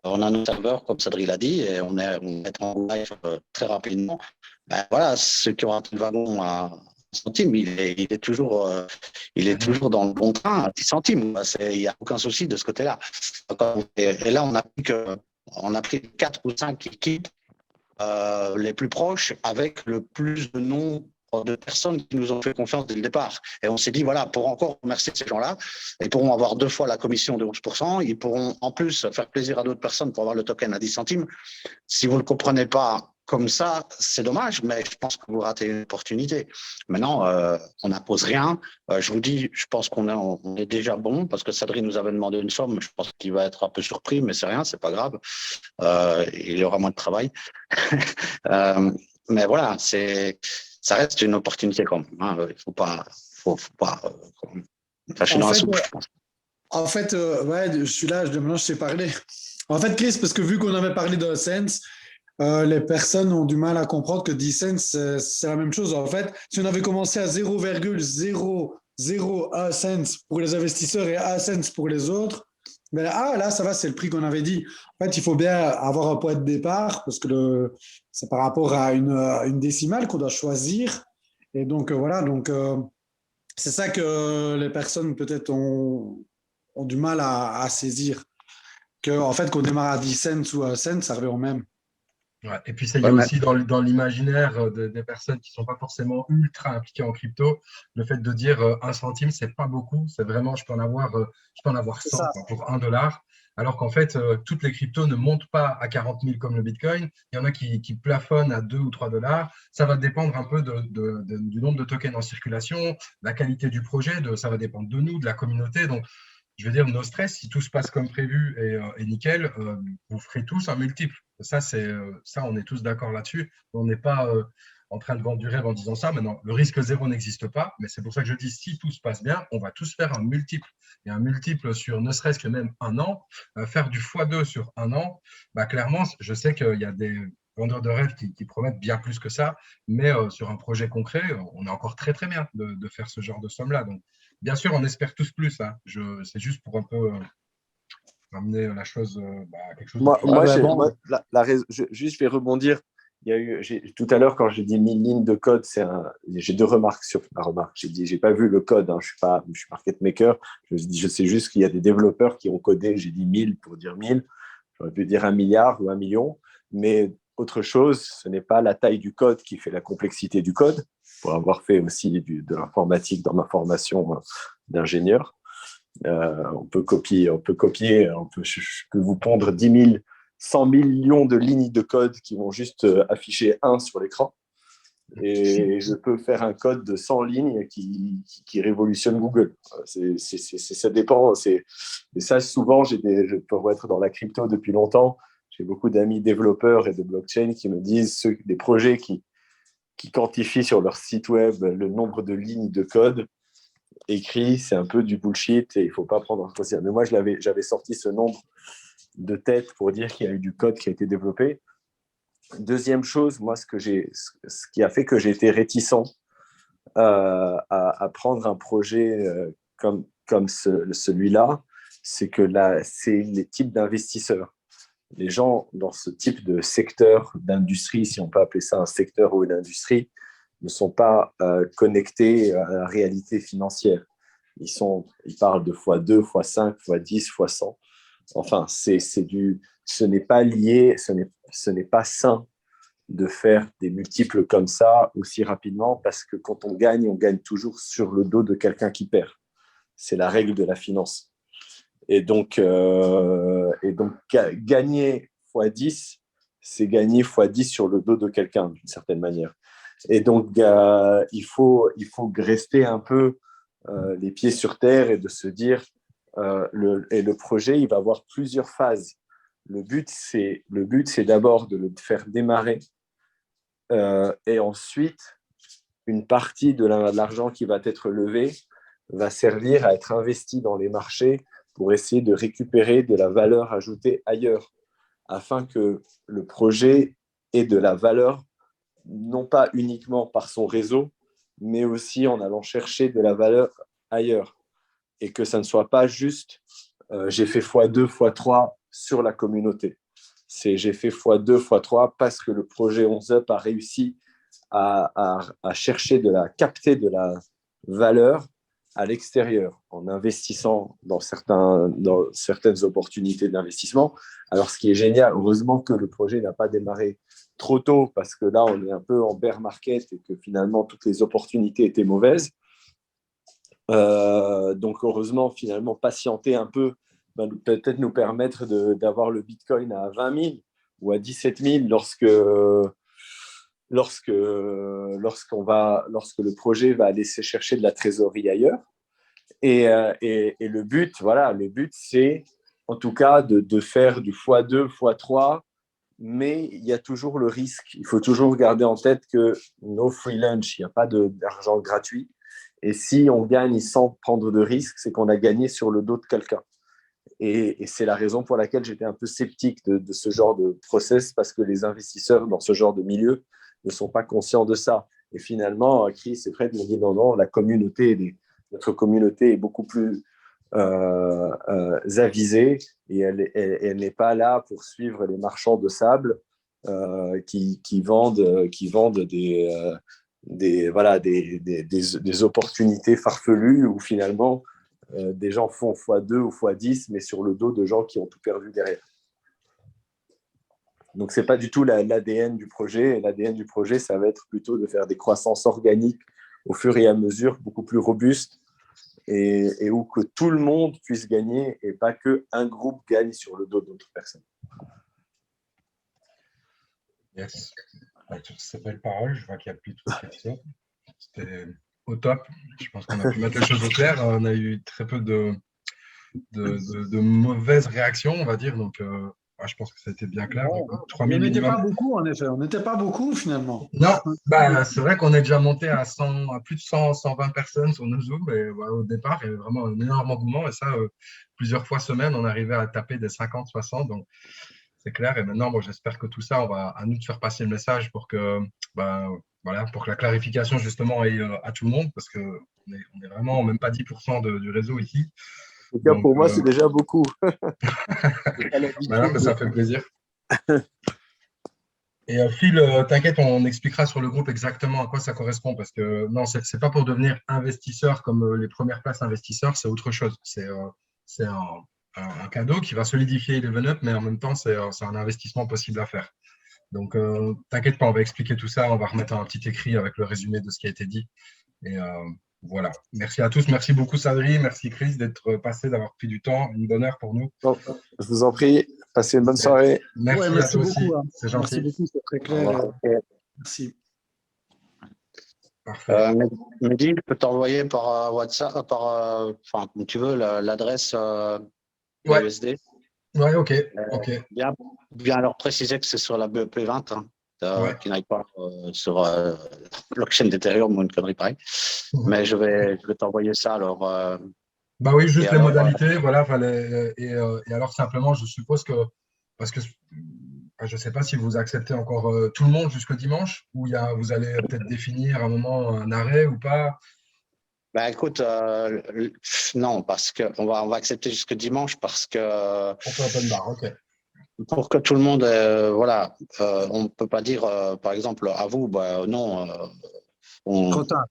B: On a nos serveurs, comme Sadri l'a dit, et on est en live très rapidement. Voilà, ceux qui ont raté le wagon à 1 centime, il est toujours dans le bon train à 10 centimes. Il n'y a aucun souci de ce côté-là. Et là, on a pris 4 ou 5 équipes les plus proches avec le plus de nombre de personnes qui nous ont fait confiance dès le départ. Et on s'est dit, voilà, pour encore remercier ces gens-là, ils pourront avoir 2 fois la commission de 11%, ils pourront en plus faire plaisir à d'autres personnes pour avoir le token à 10 centimes. Si vous ne le comprenez pas comme ça, c'est dommage, mais je pense que vous ratez une opportunité. Maintenant, on n'impose rien. Je vous dis, je pense qu'on est déjà bon, parce que Sadri nous avait demandé une somme. Je pense qu'il va être un peu surpris, mais c'est rien, c'est pas grave. Il y aura moins de travail. Mais voilà, ça reste une opportunité quand même. Hein. Il faut pas tâcher dans la soupe, je pense.
D: En fait, je suis là, maintenant je t'ai parlé. En fait, Chris, parce que vu qu'on avait parlé de Sense, les personnes ont du mal à comprendre que 10 cents, c'est la même chose. En fait, si on avait commencé à 0,001 cents pour les investisseurs et 1 cent pour les autres, là, ça va, c'est le prix qu'on avait dit. En fait, il faut bien avoir un point de départ parce que c'est par rapport à une décimale qu'on doit choisir. Et donc, voilà, c'est ça que les personnes peut-être ont du mal à saisir. En fait, qu'on démarre à 10 cents ou 1 cent, ça revient au même.
A: Ouais, et puis, il y a aussi dans l'imaginaire des personnes qui ne sont pas forcément ultra impliquées en crypto, le fait de dire 1 centime, ce n'est pas beaucoup. C'est vraiment, je peux en avoir 100 pour $1. Alors qu'en fait, toutes les cryptos ne montent pas à 40 000 comme le Bitcoin. Il y en a qui plafonnent à 2 ou 3 dollars. Ça va dépendre un peu du nombre de tokens en circulation, la qualité du projet, ça va dépendre de nous, de la communauté. Donc, je veux dire, no stress, si tout se passe comme prévu et nickel, vous ferez tous un multiple. Ça, on est tous d'accord là-dessus. On n'est pas en train de vendre du rêve en disant ça. Maintenant, le risque zéro n'existe pas, mais c'est pour ça que je dis, si tout se passe bien, on va tous faire un multiple. Et un multiple sur ne serait-ce que même 1 an, faire du x2 sur 1 an, clairement, je sais qu'il y a des vendeurs de rêve qui promettent bien plus que ça, mais sur un projet concret, on est encore très, très bien de faire ce genre de somme-là. Donc, bien sûr, on espère tous plus. Hein. C'est juste pour un peu ramener la chose à quelque chose de
C: je vais rebondir. Tout à l'heure, quand j'ai dit 1000 lignes de code, j'ai 2 remarques sur la remarque. J'ai pas vu le code, hein, je suis market maker. Je sais juste qu'il y a des développeurs qui ont codé, j'ai dit 1000 pour dire 1000. J'aurais pu dire 1 milliard ou 1 million. Mais autre chose, ce n'est pas la taille du code qui fait la complexité du code, pour avoir fait aussi de l'informatique dans ma formation d'ingénieur. On peut copier, je peux vous pondre 10 000, 100 millions de lignes de code qui vont juste afficher 1 sur l'écran. Et je peux faire un code de 100 lignes qui révolutionne Google. Ça dépend. Et ça, souvent, je peux être dans la crypto depuis longtemps. J'ai beaucoup d'amis développeurs et de blockchain qui me disent des projets qui quantifient sur leur site web le nombre de lignes de code écrit, c'est un peu du bullshit et il ne faut pas prendre en considération. Mais moi, j'avais sorti ce nombre de têtes pour dire qu'il y a eu du code qui a été développé. Deuxième chose, moi, ce qui a fait que j'ai été réticent à prendre un projet comme celui-là, c'est que c'est les types d'investisseurs. Les gens dans ce type de secteur d'industrie, si on peut appeler ça un secteur ou une industrie, ne sont pas connectés à la réalité financière. Ils parlent de x2, x5, x10, x100. Enfin, ce n'est pas lié, ce n'est pas sain de faire des multiples comme ça aussi rapidement parce que quand on gagne toujours sur le dos de quelqu'un qui perd. C'est la règle de la finance. Et donc gagner x10, c'est gagner x10 sur le dos de quelqu'un, d'une certaine manière. Et donc, il faut rester un peu les pieds sur terre et de se dire, le projet, il va avoir plusieurs phases. Le but, c'est d'abord de le faire démarrer et ensuite, une partie de l'argent qui va être levé va servir à être investi dans les marchés pour essayer de récupérer de la valeur ajoutée ailleurs, afin que le projet ait de la valeur, non pas uniquement par son réseau, mais aussi en allant chercher de la valeur ailleurs. Et que ça ne soit pas juste j'ai fait x2, x3 sur la communauté. C'est j'ai fait x2, x3 parce que le projet 11up a réussi à chercher capter de la valeur à l'extérieur en investissant dans certaines opportunités d'investissement. Alors, ce qui est génial, heureusement que le projet n'a pas démarré trop tôt parce que là, on est un peu en bear market et que finalement, toutes les opportunités étaient mauvaises. Donc, heureusement, finalement, patienter un peu peut-être nous permettre d'avoir le Bitcoin à 20 000 ou à 17 000 lorsque le projet va aller chercher de la trésorerie ailleurs. Et le but, c'est en tout cas de faire du x2, x3, mais il y a toujours le risque. Il faut toujours garder en tête que no free lunch, il n'y a pas d'argent gratuit. Et si on gagne sans prendre de risque, c'est qu'on a gagné sur le dos de quelqu'un. Et c'est la raison pour laquelle j'étais un peu sceptique de ce genre de process, parce que les investisseurs dans ce genre de milieu ne sont pas conscients de ça. Et finalement, Chris et Fred m'ont dit non, notre communauté est beaucoup plus avisée et elle n'est pas là pour suivre les marchands de sable qui vendent des opportunités farfelues où finalement des gens font x2 ou x10, mais sur le dos de gens qui ont tout perdu derrière. Donc, ce n'est pas du tout l'ADN du projet. L'ADN du projet, ça va être plutôt de faire des croissances organiques au fur et à mesure, beaucoup plus robustes, et où que tout le monde puisse gagner et pas qu'un groupe gagne sur le dos d'autres personnes.
A: Yes. Sur ces belles paroles, je vois qu'il n'y a plus de questions. C'était au top. Je pense qu'on a pu mettre les choses au clair. On a eu très peu de mauvaises réactions, on va dire. Donc, je pense que ça a été bien clair.
D: Bon,
A: 3000
D: on n'était
A: minimum.
D: pas beaucoup, en effet. On n'était pas beaucoup, finalement.
A: Non, c'est vrai qu'on est déjà monté à plus de 120 personnes sur nos Zooms. Et, au départ, il y avait vraiment un énorme engouement. Et ça, plusieurs fois semaine, on arrivait à taper des 50, 60. Donc, c'est clair. Et maintenant, j'espère que tout ça, on va à nous de faire passer le message pour que, pour que la clarification, justement, aille à tout le monde. Parce qu'on est vraiment même pas 10% du réseau ici.
C: En tout cas, pour moi, c'est déjà beaucoup.
A: Mais ça fait plaisir. Et Phil, t'inquiète, on expliquera sur le groupe exactement à quoi ça correspond. Parce que non, c'est pas pour devenir investisseur comme les premières places investisseurs, c'est autre chose. C'est un cadeau qui va solidifier l'Even-Up, mais en même temps, c'est un investissement possible à faire. Donc, t'inquiète pas, on va expliquer tout ça. On va remettre un petit écrit avec le résumé de ce qui a été dit. Et voilà. Merci à tous. Merci beaucoup, Sadri. Merci, Chris, d'être passé, d'avoir pris du temps. Une bonne heure pour nous.
C: Bon, je vous en prie. Passez une bonne soirée.
A: Merci à toi aussi. C'est gentil.
D: Merci beaucoup, c'est très clair. Merci.
A: Parfait.
B: Mehdi, je peux t'envoyer par WhatsApp, comme tu veux, l'adresse USD.
A: Ouais, ok.
B: Bien leur préciser que c'est sur la BEP20, qui n'aille pas sur blockchain d'Ethereum ou une connerie pareille. Mais je vais t'envoyer ça alors.
A: Oui, juste les modalités, voilà. Et alors simplement, je suppose que parce que je ne sais pas si vous acceptez encore tout le monde jusqu'au dimanche, ou vous allez peut-être définir à un moment un arrêt ou pas.
B: Écoute, non, parce qu'on va accepter jusque dimanche parce que.
A: On fait open bar, ok.
B: Pour que tout le monde, on ne peut pas dire, par exemple, à vous, non.
D: Trop tard.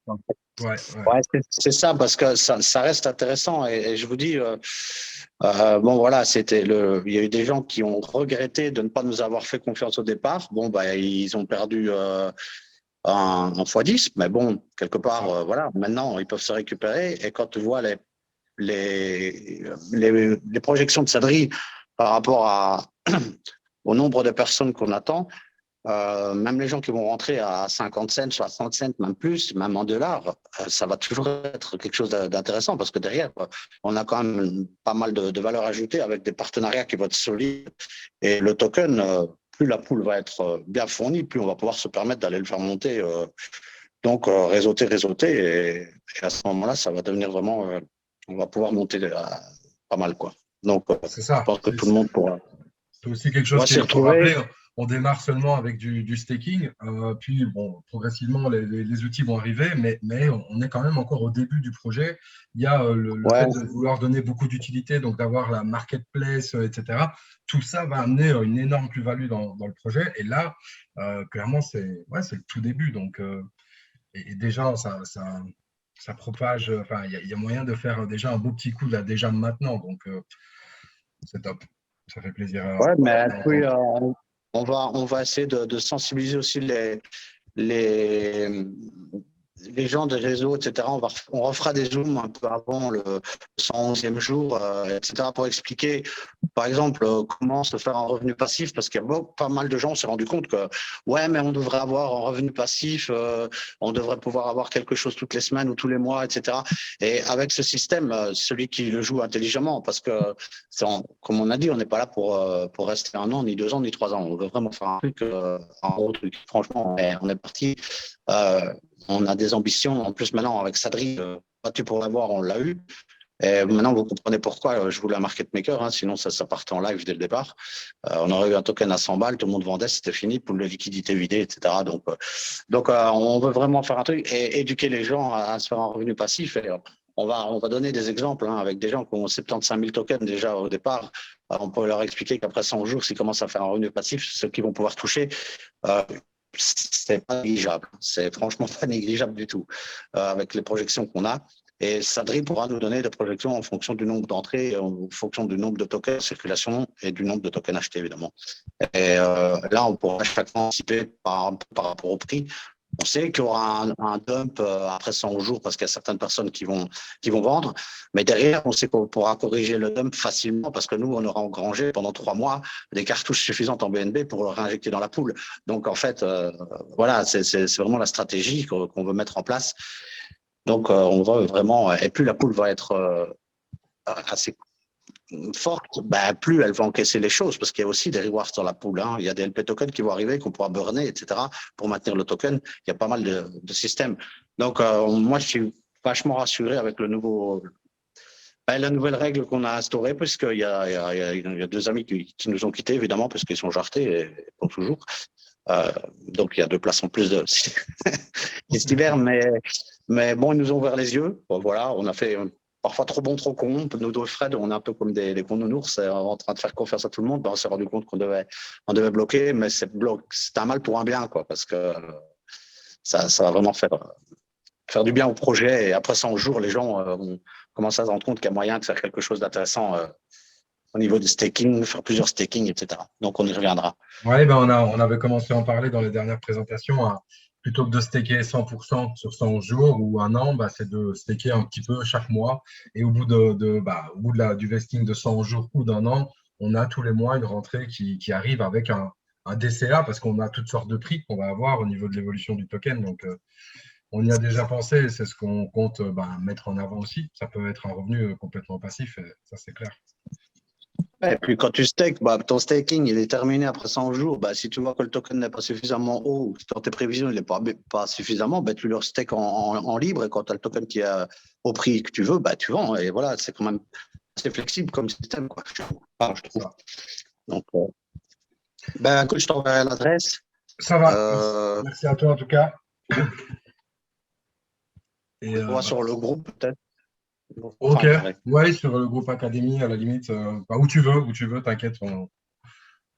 A: Ouais,
B: c'est ça, parce que ça reste intéressant. Et je vous dis, il y a eu des gens qui ont regretté de ne pas nous avoir fait confiance au départ. Ils ont perdu un x10, mais bon, quelque part, maintenant, ils peuvent se récupérer. Et quand tu vois les projections de Sadri par rapport au nombre de personnes qu'on attend, même les gens qui vont rentrer à 50 cents, 60 cents, même plus, même en dollars, ça va toujours être quelque chose d'intéressant parce que derrière, on a quand même pas mal de valeur ajoutée avec des partenariats qui vont être solides. Et le token, plus la pool va être bien fournie, plus on va pouvoir se permettre d'aller le faire monter. Donc, réseauter. Et à ce moment-là, ça va devenir vraiment, on va pouvoir monter pas mal, quoi. Donc,
A: C'est
B: je
A: ça.
B: pense que tout le monde pourra
A: C'est aussi quelque chose
B: s'y
A: qu'il faut
B: retrouver.
A: rappeler. On démarre seulement avec du staking, puis bon, progressivement les outils vont arriver, mais on est quand même encore au début du projet. Il y a le fait
B: Ouais,
A: de vouloir donner beaucoup d'utilité, donc d'avoir la marketplace, etc. Tout ça va amener une énorme plus-value dans le projet. Et là, clairement, c'est le tout début. Donc, et déjà, ça propage. Enfin, il y a moyen de faire déjà un beau petit coup là, déjà maintenant. Donc, c'est top. Ça fait plaisir
B: ouais, mais
A: à
B: puis,
A: entendre.
B: on va essayer de sensibiliser aussi les, les gens des réseaux, etc. On refera des zooms un peu avant le 111e jour, etc. pour expliquer, par exemple, comment se faire un revenu passif, parce qu'il y a pas mal de gens, on s'est rendu compte que, ouais, mais on devrait avoir un revenu passif, on devrait pouvoir avoir quelque chose toutes les semaines ou tous les mois, etc. Et avec ce système, celui qui le joue intelligemment, parce que, comme on a dit, on n'est pas là pour rester 1 an, ni 2 ans, ni 3 ans. On veut vraiment faire un truc, un gros truc. Franchement, on est parti. On a des ambitions. En plus, maintenant, avec Sadri, battu pour l'avoir, on l'a eu. Et maintenant, vous comprenez pourquoi je voulais un market maker, hein, sinon ça partait en live dès le départ. On aurait eu un token à 100 balles, tout le monde vendait, c'était fini, pour la liquidité vidée, etc. Donc on veut vraiment faire un truc et éduquer les gens à se faire un revenu passif. Et on va donner des exemples avec des gens qui ont 75 000 tokens déjà au départ. On peut leur expliquer qu'après 100 jours, s'ils commencent à faire un revenu passif, ce qu'ils vont pouvoir toucher, c'est pas négligeable. C'est franchement pas négligeable du tout avec les projections qu'on a. Et Sadri pourra nous donner des projections en fonction du nombre d'entrées, en fonction du nombre de tokens en circulation et du nombre de tokens achetés, évidemment. Et là, on pourra chaque fois anticiper par rapport au prix. On sait qu'il y aura un dump après 100 jours parce qu'il y a certaines personnes qui vont vendre. Mais derrière, on sait qu'on pourra corriger le dump facilement parce que nous, on aura engrangé pendant 3 mois des cartouches suffisantes en BNB pour le réinjecter dans la pool. Donc, en fait, voilà, c'est vraiment la stratégie qu'on veut mettre en place. Donc, on va vraiment, et plus la pool va être assez forte, ben, plus elle va encaisser les choses, parce qu'il y a aussi des rewards dans la pool. Hein. Il y a des LP tokens qui vont arriver, qu'on pourra burner, etc. pour maintenir le token. Il y a pas mal de systèmes. Donc, moi, je suis vachement rassuré avec la nouvelle règle qu'on a instaurée, puisqu'il y a 2 amis qui nous ont quittés, évidemment, parce qu'ils sont jartés et pour toujours. Donc, il y a 2 places en plus de cet hiver, mais bon, ils nous ont ouvert les yeux. Bon, voilà, on a fait parfois trop bon, trop con. Nous deux Fred, on est un peu comme des cons nounours, en train de faire confiance à tout le monde. Ben, on s'est rendu compte qu'on devait bloquer, mais c'est un mal pour un bien, quoi, parce que ça va vraiment faire du bien au projet. Et après 100 jours, les gens vont commencer à se rendre compte qu'il y a moyen de faire quelque chose d'intéressant au niveau du staking, faire plusieurs stakings, etc. Donc, on y reviendra.
A: Oui, ben on avait commencé à en parler dans les dernières présentations. Plutôt que de staker 100% sur 100 jours ou 1 an, c'est de staker un petit peu chaque mois. Et au bout du vesting de 100 jours ou d'1 an, on a tous les mois une rentrée qui arrive avec un DCA parce qu'on a toutes sortes de prix qu'on va avoir au niveau de l'évolution du token. Donc, on y a déjà pensé et c'est ce qu'on compte mettre en avant aussi. Ça peut être un revenu complètement passif, et ça c'est clair.
B: Et puis quand tu stakes, ton staking il est terminé après 100 jours. Si tu vois que le token n'est pas suffisamment haut, ou dans tes prévisions il n'est pas suffisamment, tu le stakes en libre et quand tu as le token qui est au prix que tu veux, tu vends. Et voilà, c'est quand même assez flexible comme système, quoi, je trouve. Donc, écoute, je t'enverrai l'adresse.
A: Ça va. Merci à toi en tout cas.
B: Et on va sur le groupe peut-être.
A: Ok, ouais, sur le groupe Académie, à la limite, où tu veux, t'inquiète,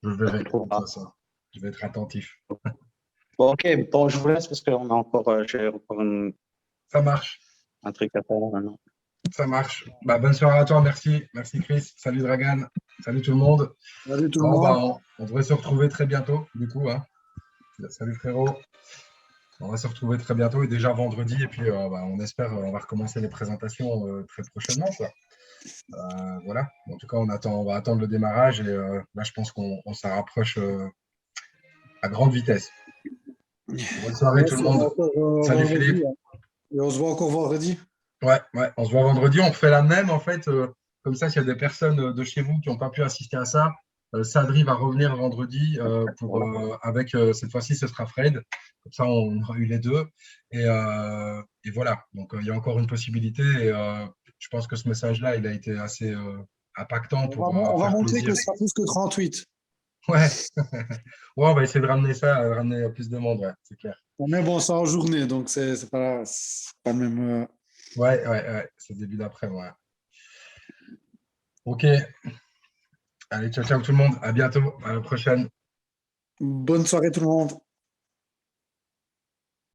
A: je verrai ça. Je vais être attentif.
B: Bon, ok, je vous laisse parce qu'on a encore, j'ai encore
A: Ça marche.
B: Un truc à faire maintenant.
A: Ça marche. Bonne soirée à toi, merci. Merci Chris. Salut Dragan. Salut tout le monde.
D: Salut tout le monde.
A: On devrait se retrouver très bientôt, du coup. Hein. Salut frérot. On va se retrouver très bientôt et déjà vendredi. Et puis, on espère, on va recommencer les présentations très prochainement. Quoi. Voilà. En tout cas, on va attendre le démarrage. Et là, je pense qu'on s'en rapproche à grande vitesse. Bonne soirée tout le monde. Salut Philippe.
D: Et on se voit encore vendredi.
A: Ouais, on se voit vendredi. On refait la même, en fait. Comme ça, s'il y a des personnes de chez vous qui n'ont pas pu assister à ça, Sadri va revenir vendredi avec, cette fois-ci, ce sera Fred. Comme ça, on aura eu les deux. Et voilà. Donc, il y a encore une possibilité. Et je pense que ce message-là, il a été assez impactant pour
D: On va
A: faire
D: montrer
A: plaisir.
D: que ce sera plus que 38.
A: Ouais. Ouais, on va essayer de ramener ça, ramener plus de monde, ouais, c'est clair.
D: Mais bon, c'est en journée, donc c'est pas le même.
A: Ouais, c'est début d'après, ouais. Ok. Allez, ciao tout le monde. À bientôt. À la prochaine.
D: Bonne soirée tout le monde.